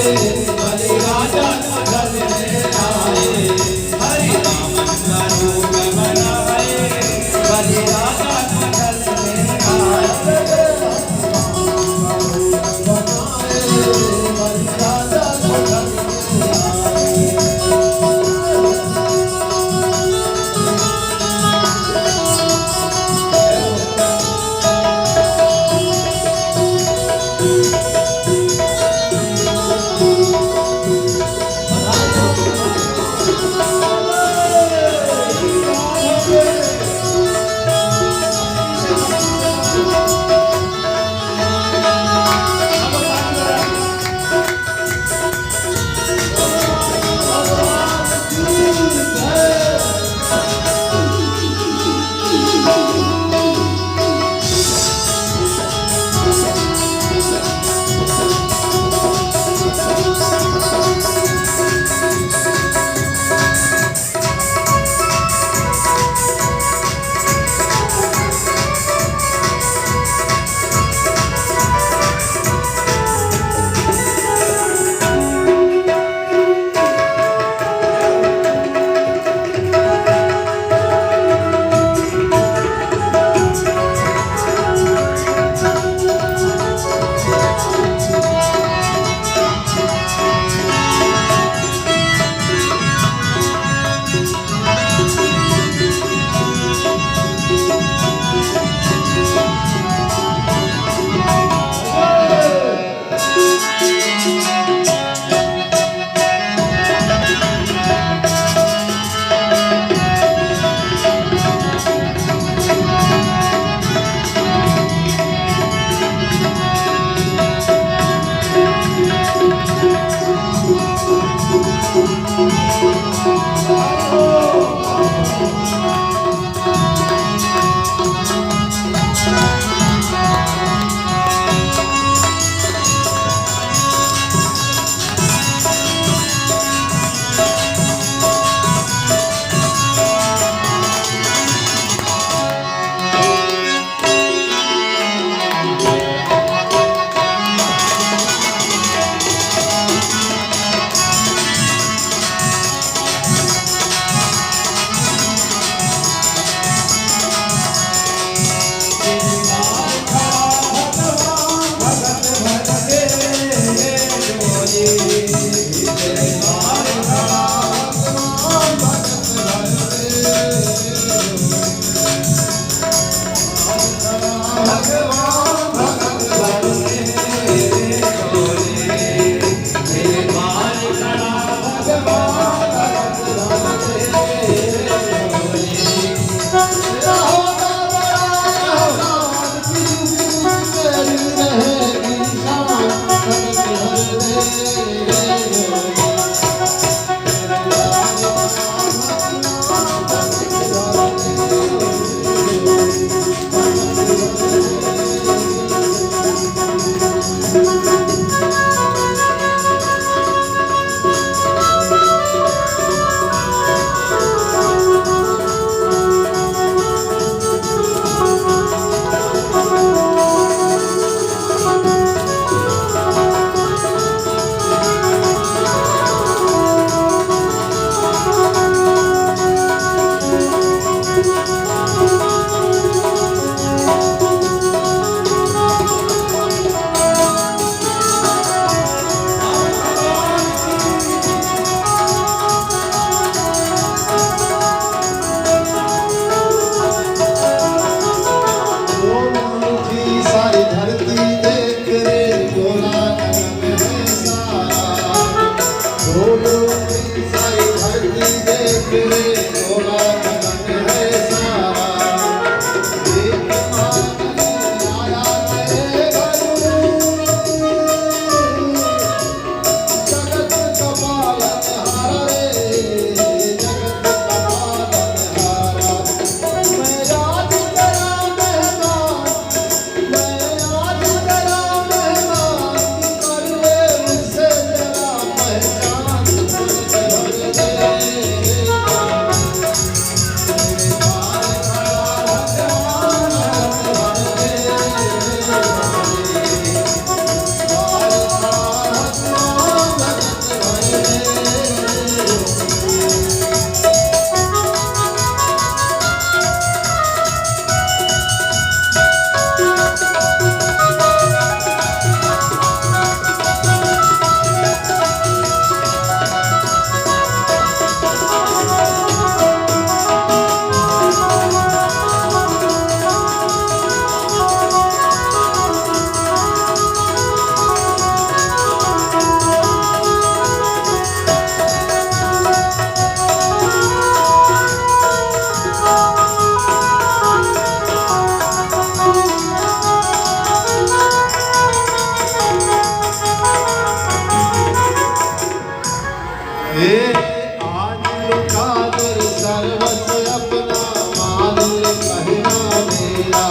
बलि राजा मगल में आए, हरि वामन का रूप बनाए, बलि राजा मगल में आए। आज लुटा कर सर्वस्व अपना मान ले कहना मेरा।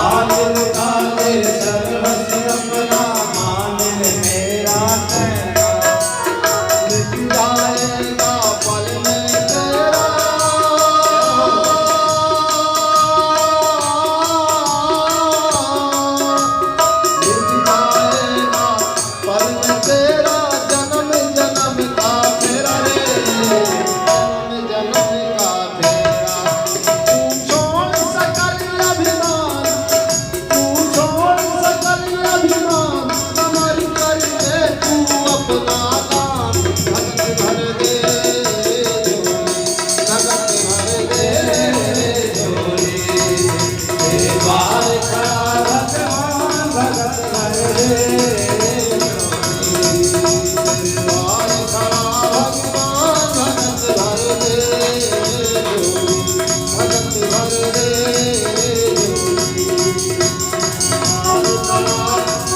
आज लुटा कर सर्वस्व अपना मान ले मेरा कहना। मिट जाएगा पल में तेरा, मिट जाएगा पल में तेरा, जन्म जन्म का फेरा रे, जन्म जन्म का फेरा। तू छोड़ सकल अभिमान, तू छोड़ सकल अभिमान, कमर कर दे तू अपना काम। भगत भर दे झोली, भगत भर दे झोली, तेरे द्वार खड़ा भगवान भगत भर दे झोली। द्वार खड़ा भगवान भगत भर दे झोली, भगत भर दे झोली। द्वार खड़ा भगवान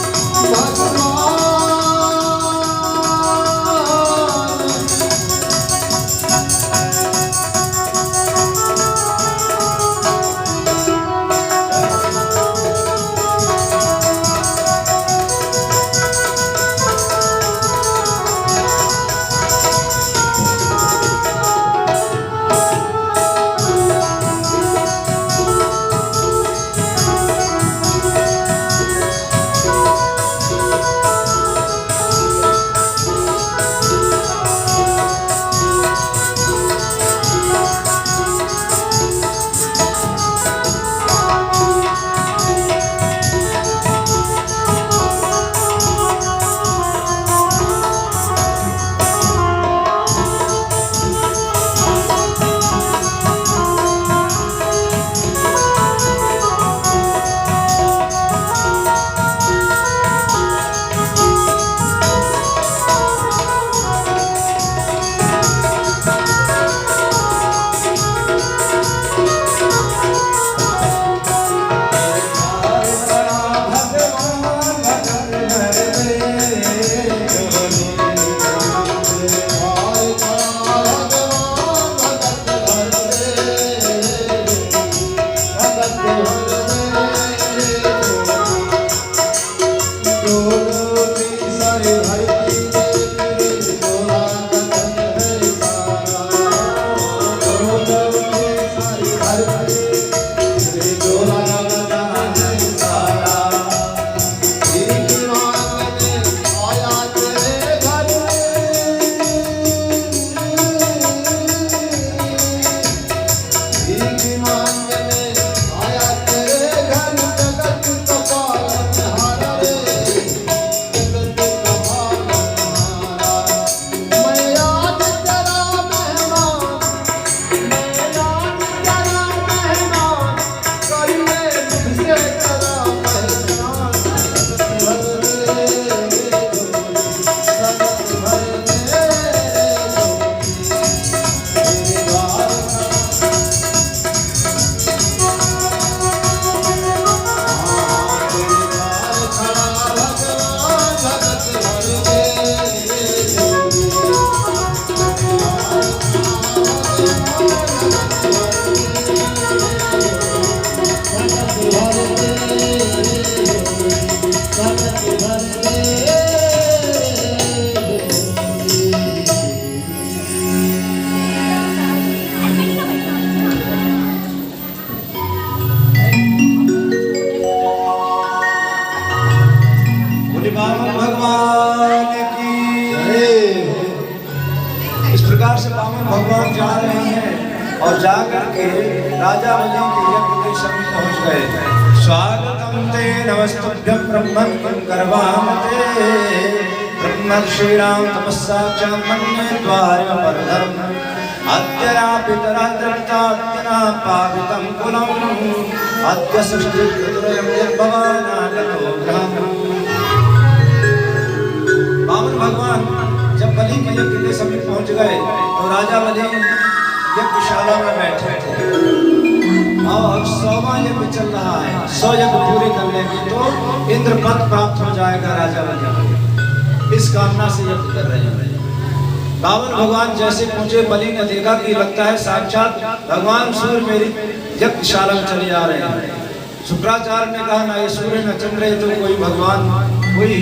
भगवान जा रहे हैं और जा करके राजा बलि के यज्ञ के समीप पहुंच गए। स्वागतम ते नमस्तुभ्यं ब्रह्मन् गर्भामते ब्रह्म श्री राम तपस्सा च मन्ये द्वारम परधर्म अद्यरा पितरा दत्ता अद्यना पावितं कुलम् अद्य सृष्टिर्भवनं निर्भवानागतो ग्रहम्। बामन भगवान जब बलि के यज्ञ के समीप पहुंच गए तो राजा बलि यज्ञशाला में बैठे थे और 100वां यज्ञ चल रहा है। 100 यज्ञ पूरे कर लेंगे तो इंद्र पद प्राप्त हो जाएगा राजा बलि। इस कामना से यज्ञ कर रहे हैं। बावन भगवान जैसे पहुंचे, बलि ने देखा कि लगता है साक्षात भगवान सूर्य मेरी यज्ञशाला में चले आ रहे हैं। शुक्राचार्य ने कहा, ना ये सूर्य न चंद्र, तो कोई भगवान, कोई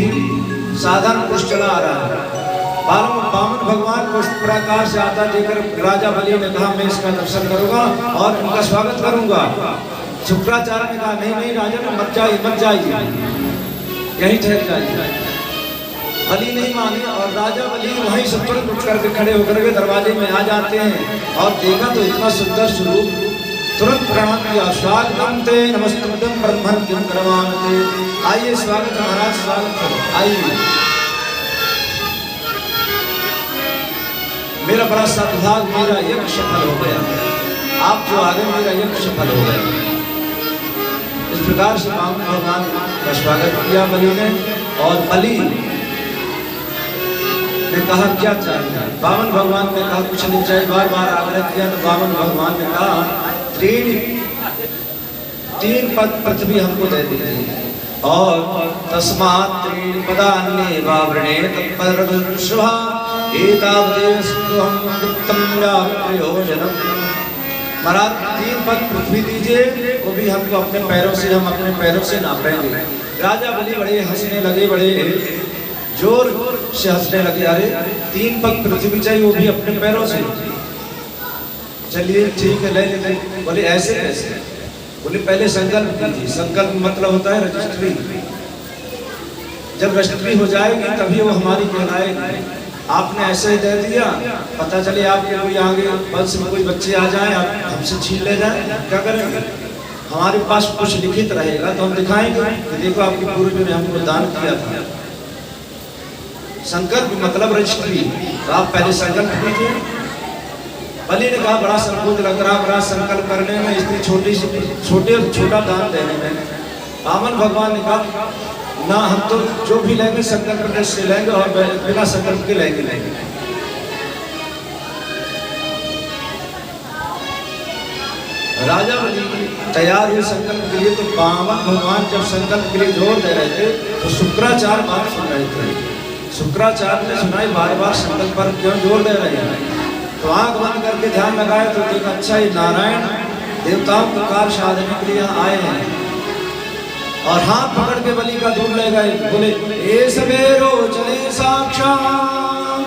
साधारण पुरुष चला आ रहा है। बामन भगवान को इस प्रकार से आता देखकर राजा बलि ने कहा, मैं इसका दर्शन करूंगा और इनका स्वागत करूंगा। शुक्राचार्य ने कहा, नहीं नहीं राजन, मत जाइए मत जाइए, यही ठहर जाइए। बलि नहीं माने और राजा बलि वहीं से तुरंत उठ करके खड़े होकर के दरवाजे में आ जाते हैं और देखा तो इतना सुंदर स्वरूप, तुरंत प्रणाम किया। स्वागतम ते नमस्तुभ्यं ब्रह्मन् किं करवाणते। आइए स्वागत महाराज, स्वागत करो, आइए। मेरा बड़ा सद्भाग्य, मेरा यज्ञ सफल हो गया, आप जो आ गए मेरा यज्ञ सफल हो गया। इस प्रकार से बामन भगवान का स्वागत किया बलि ने। और बलि ने कहा, क्या चाहिए? बामन भगवान ने कहा, कुछ नहीं चाहिए। बार बार आग्रह किया तो बामन भगवान ने कहा, तीन पद पृथ्वी हमको दे दीजिए और तस्मात् त्रीणि पदान्ये वावृणेन तत्परदृश्वा एतावदेव सिद्धोऽहं गुप्तं व्याप्रयोजनम्। महाराज 3 पद पृथ्वी दीजिए, वो भी हमको अपने पैरों से, हम अपने पैरों से नापेंगे। राजा बलि बड़े हंसने लगे, बड़े जोर से हंसने लगे। अरे 3 पद पृथ्वी चाहिए, वो भी अपने पैरों से? चलिए ठीक है, ले लेते। बोले ऐसे कैसे? बोले पहले संकल्प कीजिए। संकल्प मतलब होता है रजिस्ट्री। जब रजिस्ट्री हो जाएगी तभी वो हमारी कहलाएगी। आपने ऐसे ही दे दिया, पता चले आपके कोई आगे वंश में कोई बच्चे आ जाएं, आप हमसे छीन ले जाएं, क्या करेंगे? हमारे पास कुछ लिखित रहेगा तो हम दिखाएंगे कि देखो आपके पूर्वजों ने हमको दान किया था। संकल्प मतलब रजिस्ट्री। तो आप पहले संकल्प कीजिए। बलि ने कहा, बड़ा संकोच लग रहा, बड़ा संकल्प करने में, इतनी छोटा दान देने में। बामन भगवान ने कहा, ना हम तो जो भी लेंगे संकल्प से लेंगे और बिना संकल्प के लेंगे। राजा बलि तैयार हुए संकल्प के लिए। तो बामन भगवान जब संकल्प के लिए जोर दे रहे थे तो शुक्राचार्य बात सुन रहे थे। शुक्राचार्य ने सुनाई, बार बार संकल्प पर क्यों जोर दे रहे हैं? तो आंख बंद करके ध्यान लगाए तो देखा, अच्छा ये नारायण देवताओं को कार्य साधने के लिए यहाँ आए हैं। और हाथ पकड़ के बलि का दूर ले गए। बोले, ए सवेरो चले साक्षात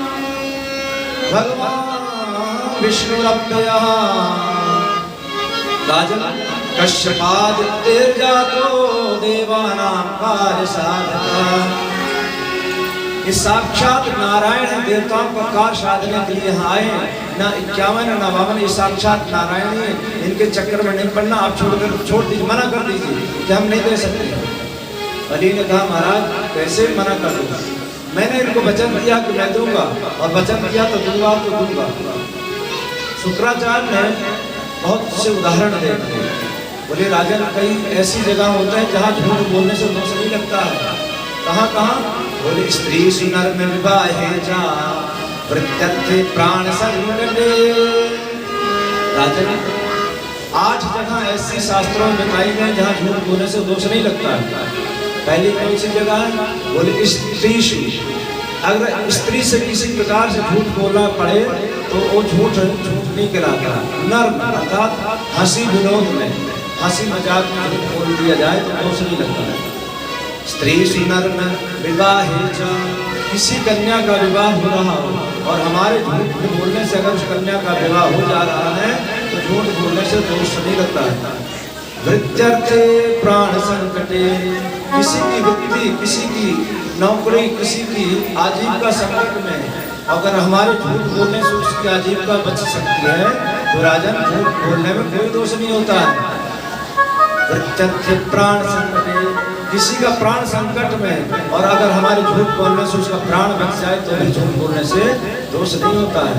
भगवान विष्णुरप्ययः राजन कश्यपादित्यर्जातो देवानां कार्य साधकः। इस साक्षात नारायण देवताओं का कार्य साधने के लिए यहाँ आए हैं। ना 51 ना 52, ये साक्षात नारायण ही, इनके चक्कर में नहीं पड़ना। आप छोड़ दीजिए, मना कर दीजिए कि हम नहीं दे सकते। बलि ने कहा, महाराज कैसे मना कर दूंगा? मैंने इनको वचन दिया कि मैं दूंगा, और वचन दिया तो दूंगा तो दूंगा। शुक्राचार्य ने बहुत से उदाहरण दे दिए। बोले, राजन कई ऐसी जगह होते हैं जहाँ झूठ बोलने से दोष नहीं लगता है। कहाँ कहाँ? बोले, स्त्री सुनर में विवाहे जा प्रत्यर्थे प्राण संकटे। राजन 8 जगह ऐसी शास्त्रों में बताई गई जहाँ झूठ बोलने से दोष नहीं लगता है। पहली कौन सी जगह है? बोले, स्त्री। अगर स्त्री से किसी प्रकार से झूठ बोलना पड़े तो वो झूठ नहीं कहलाता। नर्म अर्थात हंसी विनोद में, हंसी मजाक में झूठ बोल दिया जाए तो दोष नहीं लगता है। स्त्री सुनर में विवाहे जा, किसी कन्या का विवाह हो रहा हो और हमारे झूठ बोलने से अगर उस कन्या का विवाह हो जा रहा है तो झूठ बोलने से दोष नहीं लगता है। वृत्यर्थे प्राण संकटे, किसी की वृत्ति, किसी की नौकरी, किसी की आजीविका संकट में अगर हमारे झूठ बोलने से उसकी आजीविका बच सकती है तो राजन झूठ बोलने में कोई दोष नहीं होता है। वृत्यर्थे प्राण संकटे, किसी का प्राण संकट में और अगर हमारे झूठ बोलने से उसका प्राण बच जाए तो भी झूठ बोलने से दोष नहीं होता है।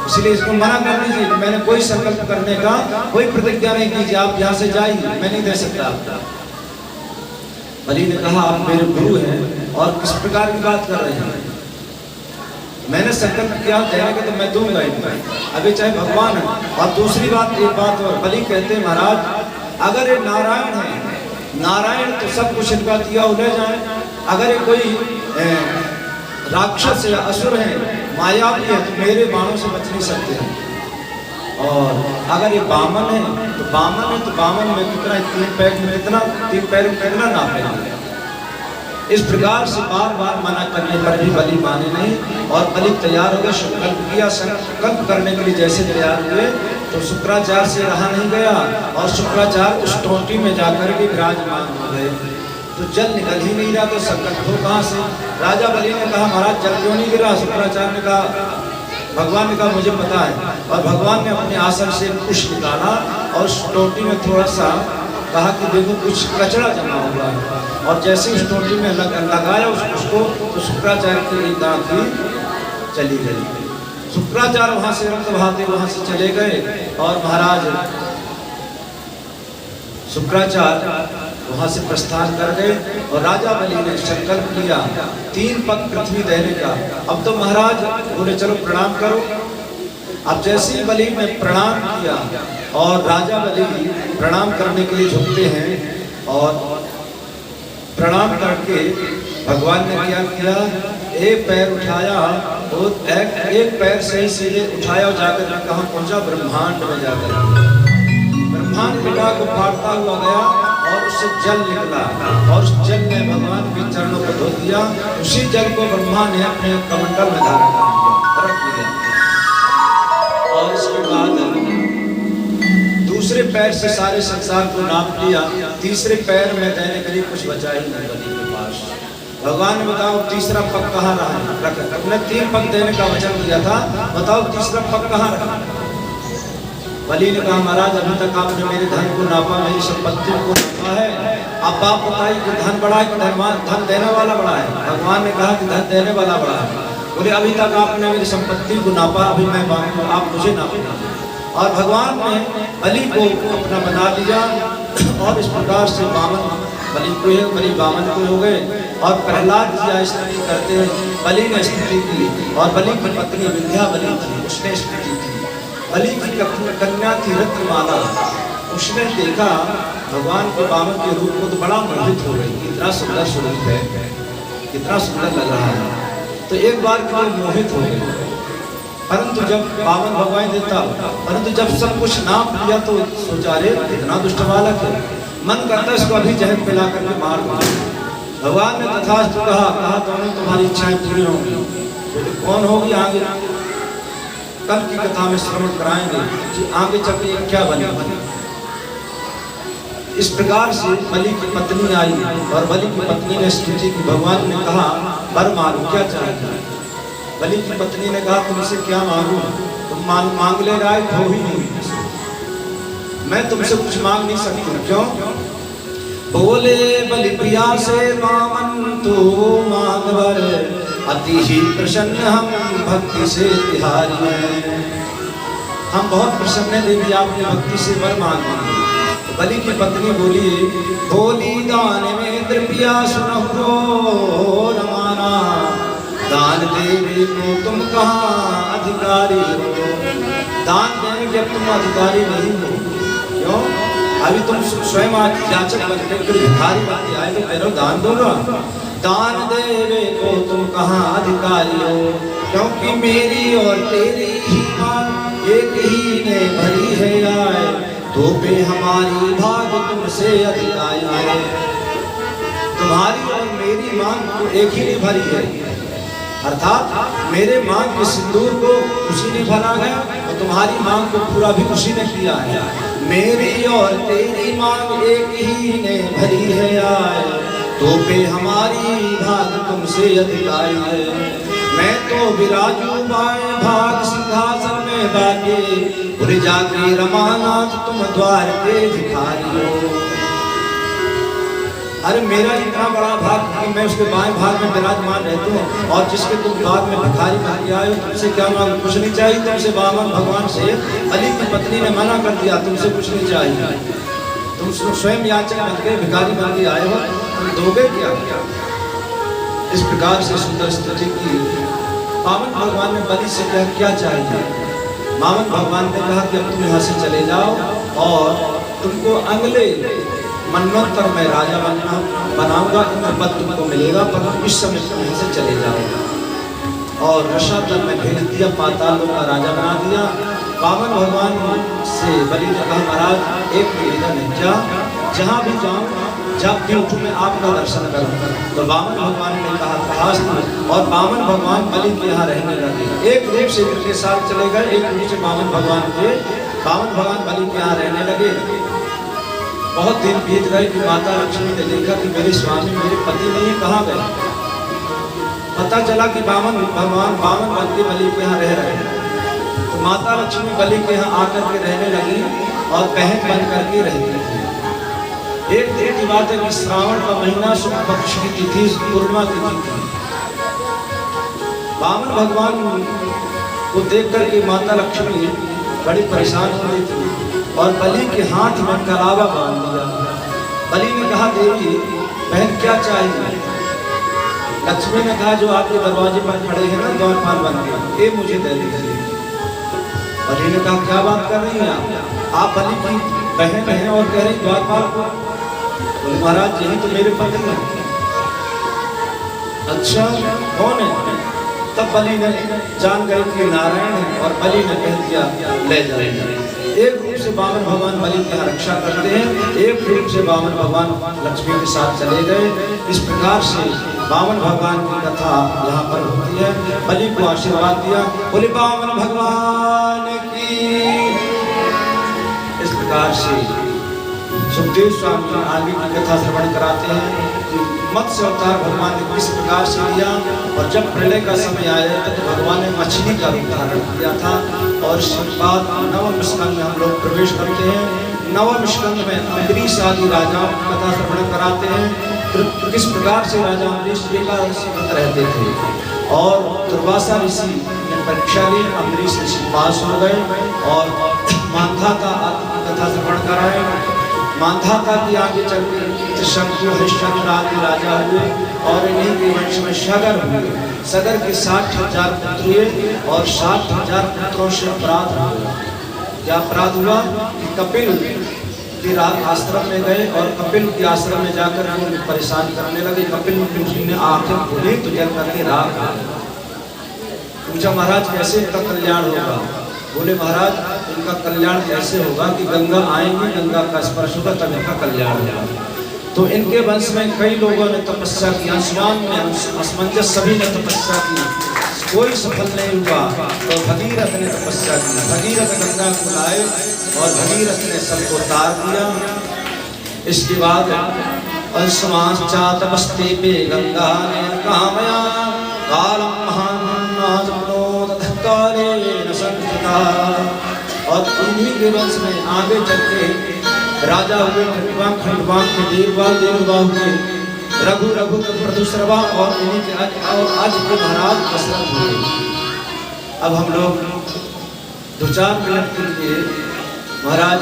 इसलिए इसको मना कर दीजिए कि मैंने कोई संकल्प करने का कोई प्रतिज्ञा नहीं कीजिए, आप यहाँ से जाइए, मैं नहीं दे सकता। बलि ने कहा, आप मेरे गुरु हैं और किस प्रकार की बात कर रहे हैं? मैंने संकल्प किया देने के तो मैं दूंगा इनको, अभी चाहे भगवान है। और दूसरी बात, एक बात और, बलि कहते हैं, महाराज अगर ये नारायण है, नारायण तो सब कुछ इनका दिया ले जाए। अगर ये कोई राक्षस या असुर है, माया भी है तो मेरे बाणों से बच नहीं सकते हैं। और अगर ये बामन है तो बामन में कितना, 3 पैर में कितना, 3 पैर में कितना नापेंगे। इस प्रकार से बार बार मना करने पर भी बलि माने नहीं और बलि तैयार हो गए। संकल्प किया, संकल्प करने के लिए जैसे तैयार हुए तो शुक्राचार्य से रहा नहीं गया और शुक्राचार्य उस टोंटी में जाकर के विराजमान हो गए। तो जल निकल ही नहीं रहा तो संकल्प हो कहाँ से। राजा बलि ने कहा महाराज जल क्यों नहीं गिरा। शुक्राचार्य ने कहा, भगवान ने कहा मुझे पता है। और भगवान ने अपने आसन से कुछ निकाला और उस टोंटी में थोड़ा सा कहा कि देखो कुछ कचरा जमा हुआ है। और जैसे उस टोंटी में लगाया उसको तो शुक्राचार्य की दांत भी चली गई। शुक्राचार्य वहां से रक्त बहाते वहां से चले गए और महाराज शुक्राचार्य वहां से प्रस्थान कर गए। और राजा बलि ने संकल्प लिया 3 पग पृथ्वी देने का। अब तो महाराज बोले चलो प्रणाम करो। अब जैसे ही बलि ने प्रणाम किया और राजा बलि प्रणाम करने के लिए झुकते हैं और प्रणाम करके भगवान ने क्या किया, एक पैर उठाया और एक पैर से ही सीधे उठाया और जाकर कहाँ पहुंचा, ब्रह्मांड में जाकर ब्रह्मांड पिता को फाड़ता हुआ गया और उससे जल निकला और उस जल ने भगवान के चरणों को धो दिया। उसी जल को ब्रह्मा ने अपने कमंडल में धारण रख लिया। और इसके बाद दूसरे पैर से सारे संसार को नाप लिया। तीसरे पैर में देने के लिए कुछ बचा ही नहीं बलि के पास। भगवान ने बताओ तीसरा पग कहाँ रहा है। अपने 3 पग देने का वचन दिया था, बताओ तीसरा पग कहाँ रहा। बलि ने कहा महाराज अभी तक आपने मेरे धन को नापा, मेरी संपत्ति को नापा है। अब आप बताइए कि धन बड़ा है कि धन देने वाला बड़ा है। भगवान ने कहा कि धन देने वाला बड़ा है। बोले अभी तक आपने मेरी संपत्ति को नापा, अभी मैं मांगू आप मुझे नापेंगे। और भगवान ने बलि को अपना बना लिया और इस प्रकार से बलि बामन को हो गए। और प्रहलाद जी स्तुति करते हैं, बलि ने स्तुति की और बलि की पत्नी विंध्या बलि थी, उसने स्तुति की। बलि की कन्या थी रत्नमाला। उसने देखा भगवान के बामन के रूप को तो बड़ा मोहित हो गई, कितना सुंदर स्वरूप है, कितना सुंदर लग रहा है। तो एक बार के लिए मोहित हो गए। परंतु जब बामन भगवान देता, परंतु जब सब कुछ नाप लिया तो सोचा रे कितना दुष्ट बालक है, मन करता है इसको अभी जहर पिला करके मार मार। भगवान ने तथास्तु कहा दोनों तुम्हारी इच्छाएं पूरी होंगी। तो कौन होगी आगे, कल की कथा में श्रवण कराएंगे कि आगे चल के क्या बने। इस प्रकार से बलि की पत्नी आई और बलि की पत्नी ने स्तुति की। भगवान ने कहा वर मांगो क्या चाहिए। बलि की पत्नी ने कहा तुमसे क्या मांगू, तुम मांग ले रहा है हो ही नहीं, मैं तुमसे कुछ मांग नहीं सकती। क्यों? बोले बलि प्रिया से बामन तो मांग वर, अति ही प्रसन्न हम भक्ति से तिहारी हैं। हम बहुत प्रसन्न हैं देवी आपने भक्ति से वर मांगी। बलि की पत्नी बोली दान में द्रव्या सुनो रमाना, दान देवी को तुम कहाँ अधिकारी हो। दान देने के तुम अधिकारी नहीं हो। क्यों? अभी तुम स्वयं याचक बनकर भिखारी बनके आए तो कह दान दूंगा। दान देवे को तुम कहाँ अधिकारी हो, क्योंकि मेरी और तेरी ही मांग एक ही ने भरी है आए, तो पे हमारी भाग तुमसे अधिक आया है। तुम्हारी और मेरी मांग को एक ही ने भरी है, अर्थात मेरे मांग के सिंदूर को उसी ने भरा है और तुम्हारी मांग को पूरा भी उसी ने किया है। मेरी और तेरी मांग एक ही ने भरी है आए, तो पे हमारी भाग तुमसे अधिक आई है। मैं तो विराजू बाएं भाग सिंहासन में बाके, पूरे जाके रमानाथ तुम द्वार के भिखारी हो। अरे मेरा इतना बड़ा भाग कि मैं उसके बाएं भाग में विराजमान रहती हूँ और जिसके तुम बाद में भिखारी बन के आए हो, तुमसे क्या मांग, कुछ नहीं चाहिए तुमसे। बामन भगवान से बलि की पत्नी ने मना कर दिया, तुमसे कुछ नहीं चाहिए। तुम स्वयं याचक बन के भिखारी बन के आए हो, तुम दोगे क्या? इस प्रकार से सुंदर स्तुति की। बामन भगवान ने बलि से क्या चाहिए। बामन भगवान ने कहा कि अब तुम यहाँ से चले जाओ और तुमको अगले मनवंतर में राजा बनाऊंगा, इंद्रपद तुमको मिलेगा, पर इस समय तुम यहाँ से चले जाओ। और रसातल में भेज दिया, पाताल लोक का राजा बना दिया। वामन भगवान से बलि ने कहा महाराज एक निवेदन है, क्या जहाँ भी जाऊँ जब भी उठूँ मैं आपका दर्शन करूँ। तो वामन भगवान ने कहा तथास्तु, और वामन भगवान बलि के यहाँ रहने लगे। एक रूप से इनके साथ चले गए, एक रूप से वामन भगवान बलि के यहाँ रहने लगे। बहुत दिन बीत गए कि माता लक्ष्मी ने देखा कि मेरे स्वामी मेरे पति नहीं है, कहाँ गए। पता चला कि वामन बन के बलि के यहाँ रह रहे हैं। तो माता लक्ष्मी बलि के यहाँ आकर के रहने लगी और बहन बन करके रहती थी। एक दिन की बात है कि श्रावण का महीना शुक्ल पक्ष की तिथि पूर्णिमा तिथि थी। वामन भगवान को देख करके माता लक्ष्मी बड़ी परेशान हो गई थी और बलि के हाथ में कलावा बांध दिया। बलि ने कहा देवी बहन क्या चाहिए। लक्ष्मी ने कहा जो आपके दरवाजे पर खड़े हैं ना द्वारपाल बन के, ये मुझे दे दीजिए। बलि ने कहा क्या बात कर रही हैं आप बलि की बहन हैं और कह रही द्वारपाल को। बोले महाराज यही तो मेरे पति हैं। अच्छा कौन है। तब बलि ने जान गए कि नारायण है और बलि ने कह दिया ले जाएंगे। एक रूप से वामन भगवान बलि की रक्षा करते हैं, एक रूप से वामन भगवान लक्ष्मी के साथ चले गए। इस प्रकार से वामन भगवान की कथा यहाँ पर होती है। बलि को आशीर्वाद दिया, बोले वामन भगवान की। इस प्रकार से सुखदेव स्वामी आगे की कथा श्रवण कराते हैं कि मत्स्य अवतार भगवान ने किस प्रकार से लिया और जब प्रलय का समय आया तो भगवान ने मछली का रूप धारण किया था। और इसके बाद नवम स्कंद में हम लोग प्रवेश करते हैं। नवम स्कंद में अम्बरीश आदि राजाओं की कथा श्रवण कराते हैं। किस प्रकार से राजा अम्बरीश एकादशी व्रत रहते थे और दुर्वासा ऋषि ने परीक्षा ली, अम्बरीश ऋषि पास हो गए और मांधाता आदि कथा श्रवण कराए। मांधाता की आगे चल के शंकु हरिश्चंद्र आदि राजा हुए और इन्हीं के वंश में सगर हुए। सगर के 60,000 पुत्र हुए और 60,000 पुत्रों से अपराध हुआ। क्या अपराध हुआ कि कपिल के आश्रम में गए और कपिल के आश्रम में जाकर उन्हें परेशान करने लगे। कपिल मुनि ने आंखें खोली तो जल करके राख पूछा महाराज कैसे इनका कल्याण होगा। बोले महाराज इनका कल्याण कैसे होगा कि गंगा आएंगे, गंगा का स्पर्श होगा तब इनका कल्याण होगा। तो इनके वंश में कई लोगों ने तपस्या की, अंशुमान में असमंजस सभी ने तपस्या की, कोई सफल नहीं हुआ। तो भगीरथ ने तपस्या की, भगीरथ गंगा को लाए और भगीरथ ने सबको तार दिया। इसके बाद अंशुमान चा तपस्ते पे गंगा ने कामया कालम महान और इन्हीं के वंश में आगे चल के राजा हुए खंडवान के देववा हुए, रघु के प्रदुश्रवा और इन्हीं के आज के महाराज दशरथ हुए। अब हम लोग 2-4 मिनट के लिए महाराज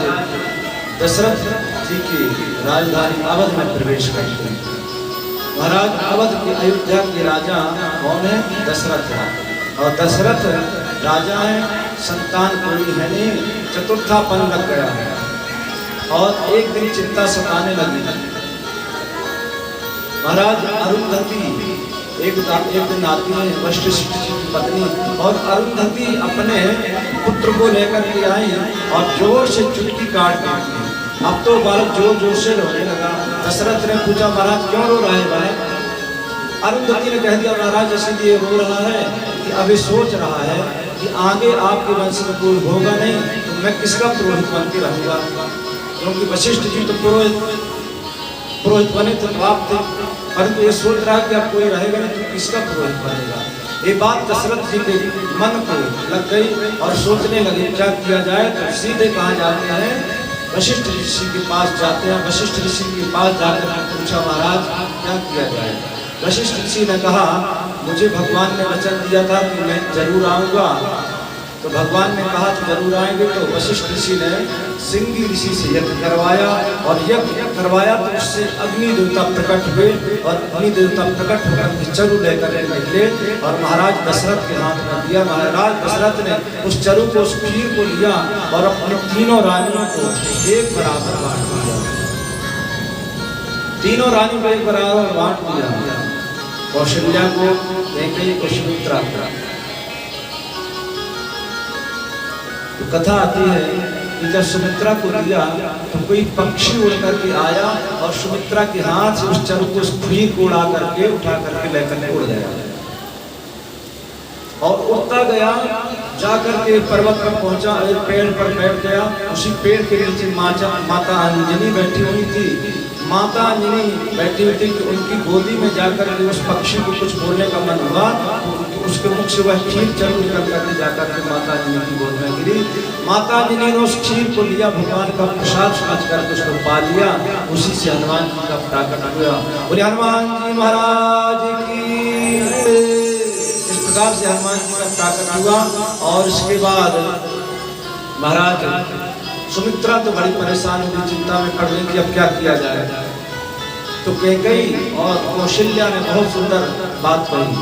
दशरथ जी की राजधानी अवध में प्रवेश करते हैं। महाराज अवध के अयोध्या के राजा कौन है? दशरथ है। और दशरथ राजा है, संतान कोई है नहीं, चतुर्थापन लग गया है। और एक दिन चिंता सताने लगी। महाराज अरुंधति एक दिन आती है वशिष्ठ की पत्नी और अरुंधति अपने पुत्र को लेकर के आई और जोर से चुटकी काट देती है। अब तो बालक जोर से रोने लगा। दशरथ ने पूछा महाराज क्यों रो रहा है बालक। अरुंधति ने कह दिया महाराज इसलिए रो रहा है कि अभी सोच रहा है कि आगे आपके वंश में कोई होगा नहीं तो मैं किसका पुरोहित बन के रहूंगा, क्योंकि वशिष्ठ जी तो पुरोहित बने तो आप थे, परंतु ये सोच रहा है कि अब कोई रहेगा नहीं तो किसका पुरोहित बनेगा। ये बात दशरथ जी के मन को लग गई और सोचने लगे क्या किया जाए। तो सीधे कहाँ जाते हैं, वशिष्ठ ऋषि के पास जाते हैं। वशिष्ठ ऋषि के पास जाकर पूछा महाराज क्या किया जाए। वशिष्ठ ऋषि ने कहा मुझे भगवान ने वचन दिया था कि मैं जरूर आऊँगा। तो भगवान ने कहा कि जरूर आएंगे। तो वशिष्ठ ऋषि ने सिंगी ऋषि से यज्ञ करवाया और यज्ञ करवाया तो उससे अग्नि देवता प्रकट हुए और अग्नि देवता प्रकट होकर चरु लेकर निकले और महाराज दशरथ के हाथ में दिया। महाराज दशरथ ने उस चरु को, उस खीर को लिया और अपनी तीनों रानियों को एक बराबर बांट दिया। तीनों रानी को एक बराबर बांट दिया। कौशल्या को, कैकेयी को सुमित्रा। तो कथा आती है कि जब सुमित्रा को दिया तो कोई पक्षी उड़ करके आया और सुमित्रा के हाथ से उस चरु को, उस खीर को उड़ा करके उठा करके लेकर उड़ गया और उड़ता गया, जाकर के पर्वत पर पहुंचा, एक पेड़ पर बैठ गया। उसी पेड़ के नीचे माता अंजनी बैठी हुई थी। माता अंजनी बैठी हुई थी कि उनकी गोदी में जाकर के उस पक्षी को कुछ बोलने का मन हुआ तो उसके मुख से वह खीर चल निकल करके जाकर के माता अंजनी की गोद में गिरी। माता अंजनी ने उस खीर को लिया, भगवान का प्रसाद समझ करके उसको पा लिया। उसी से हनुमान जी का प्राकट हुआ। बोले हनुमान जी महाराज की। प्रकार से हनुमान जी का प्राकट हुआ। और इसके बाद महाराज सुमित्रा तो बड़ी परेशान हुई, चिंता में पड़ गई कि अब क्या किया जाए। तो कैकेयी और कौशल्या ने बहुत सुंदर बात कही।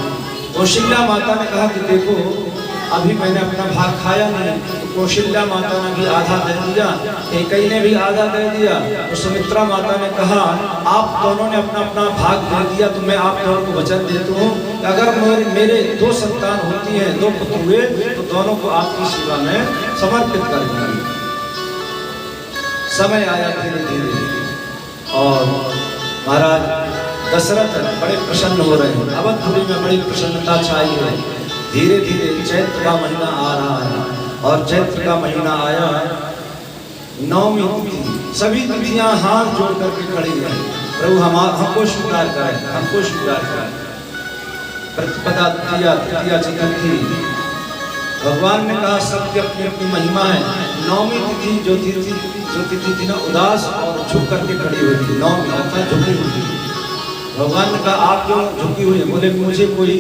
कौशल्या माता ने कहा कि देखो अभी मैंने अपना भाग खाया नहीं। तो कौशल्या माता ने भी आधा दे दिया, कैकेयी ने भी आधा दे दिया। तो सुमित्रा माता ने कहा आप दोनों ने अपना अपना भाग दे दिया तो मैं आप दोनों को वचन देती हूँ अगर मेरे 2 संतान होती हैं, 2 पुत्र हुए तो दोनों को आपकी सेवा में समर्पित कर दूंगी। समय आया धीरे धीरे और महाराज दशरथ बड़े प्रसन्न हो रहे हैं। अवधपुरी में बड़ी प्रसन्नता छाई है। धीरे धीरे चैत्र का महीना आ रहा है और चैत्र का महीना आया, नवमी तिथि, सभी तिथियां हाथ जोड़ करके खड़ी हैं, प्रभु हमको स्वीकार करें, हमको स्वीकार करें। प्रतिपदा तृतीया चतुर्थी, भगवान ने कहा सबकी अपनी अपनी महिमा है। नवमी तिथि जो तिथि थी ना उदास और झुक करके खड़ी हुई थी, नवमी अर्थात झुकी हुई थी। भगवान ने कहा आप क्यों झुकी हुई है? बोले मुझे कोई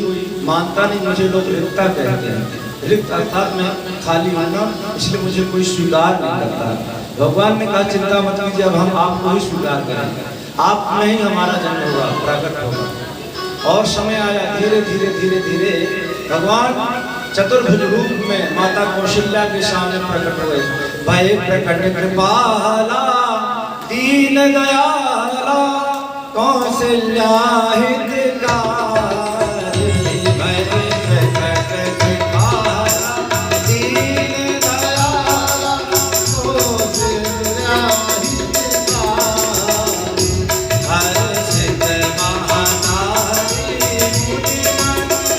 मानता नहीं, मुझे लोग रिक्ता कहते हैं। रिक्त अर्थात मैं खाली हूँ ना, इसलिए मुझे कोई स्वीकार नहीं करता। भगवान ने कहा चिंता मत कीजिए, अब हम आपको ही स्वीकार करेंगे, आप में ही हमारा जन्म होगा, प्रकट होगा। और समय आया, धीरे धीरे धीरे धीरे भगवान चतुर्भुज रूप में माता कौशल्या के सामने प्रकट हुए। भय प्रकट कृपाला दीन दयाला कौशल्या हितकारी। भय प्रकट कृपाला दीन दयाला कौशल्या हितकारी। हर्षित महातारी मुनि मनहारी।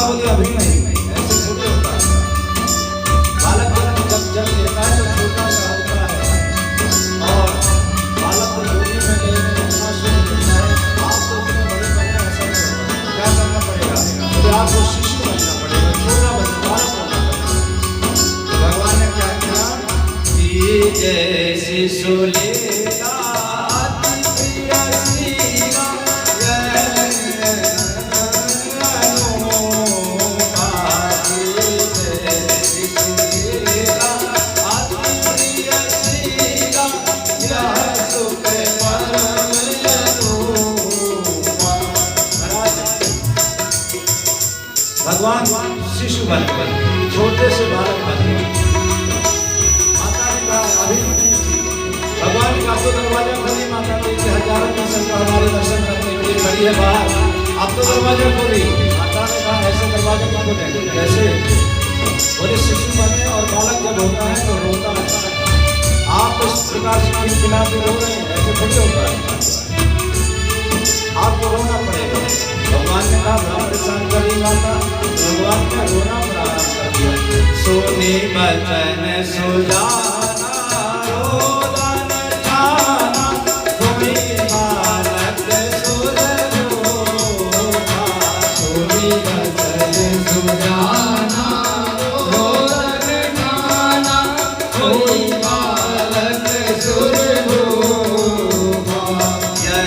माता बोली अभी नहीं, ऐसे छोटे होता है बालक। जब जब लेता है तो छोटा सा होता है और बालक को गोदी में लेने उठना शुरू करता है। आप तो उतने बड़े बने, ऐसा नहीं होता। क्या करना पड़ेगा? तो आपको शिशु बनना पड़ेगा, छोटा बनना, बालक बनना पड़ेगा। भगवान ने क्या किया कि जैसे शिशु भगवान शिशु बन छोटे से बालक बन। माता ने कहा अभी भगवान का तो दरवाजा खोली। माता ने हजारों की संख्या हमारे दर्शन करने के लिए खड़ी है बाहर, आप तो दरवाजा खोली। माता ने कहा ऐसे दरवाजा क्यों खोलेंगे? कैसे? बोले शिशु बने और बालक जब होता है तो रोता है। आप इस प्रकार से खिलखिला के रो रहे हैं, ऐसे थोड़ी होता है, आपको रोना पड़ेगा। भगवान ने कहा बड़ा परेशान करी माता, भगवान ने रोना प्रारंभ कर दिया। सोने बचन सुजाना रोदन ठाना, तुम्हें बालक सुरलोका। सोने बचन सुजाना रोदन ठाना, तुम्हें बालक सुरलोका। यह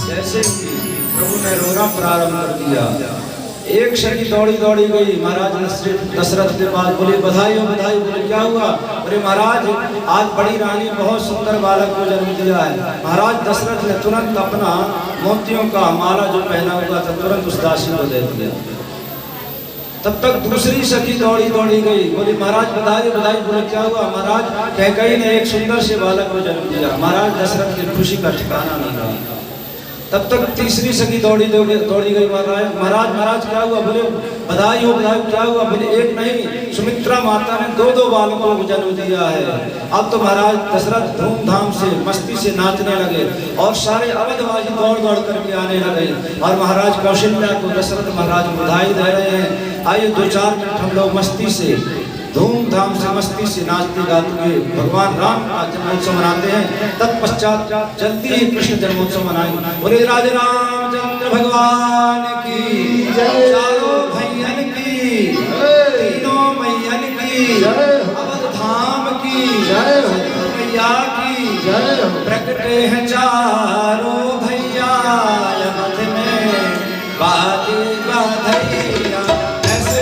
जैसे प्रभु ने रोना प्रारंभ कर दिया। एक सखी दौड़ी दौड़ी गई महाराज दशरथ के पास, बोले बधाई हो बधाई। बोले क्या हुआ? बोले महाराज आज बड़ी रानी बहुत सुंदर बालक को जन्म दिया है। महाराज दशरथ ने तुरंत अपना मोतियों का माला जो पहना हुआ था तुरंत उस दासी को दे दिया। तब तक दूसरी सखी दौड़ी दौड़ी गई, बोली महाराज बधाई बधाई। बोले क्या हुआ? महाराज कैकेयी ने एक सुंदर से बालक को जन्म दिया। महाराज दशरथ की खुशी का ठिकाना नहीं रहा। तब तक तीसरी सखी दौड़ी गई। महाराज क्या हुआ? बोले बधाई हो बधाई। क्या हुआ? बोले एक नहीं, सुमित्रा माता ने दो बालकों को जन्म दिया है। अब तो महाराज दशरथ धूमधाम से मस्ती से नाचने लगे और सारे अवधवासी दौड़ दौड़ करके आने लगे और महाराज कौशल्या को दशरथ महाराज बधाई दे रहे हैं। आइए 2-4 मिनट हम लोग मस्ती से धूमधाम से मस्ती से नाचते गाते हुए भगवान राम का जन्मोत्सव मनाते हैं। तत्पश्चात जल्दी ही कृष्ण जन्मोत्सव मनाएंगे। बोले राजा रामचंद्र भगवान की जय, चारों भैयन की, तीनों मैयन की, अवध धाम की जय, मैया की जय। प्रकटे हैं चारों भैया अवध में बाजे बधैया। ऐसे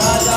राजा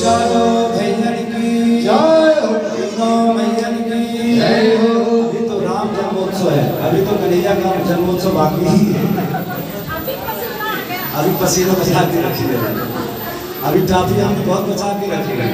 जानो भैया की जय हो तीनों मैया की जय हो। अभी तो राम जन्मोत्सव है, अभी तो कन्हैया का जन्मोत्सव बाकी है। अभी पसीना बचा के रखिए, अभी ट्रॉफी हमने बहुत बचा के रखी है।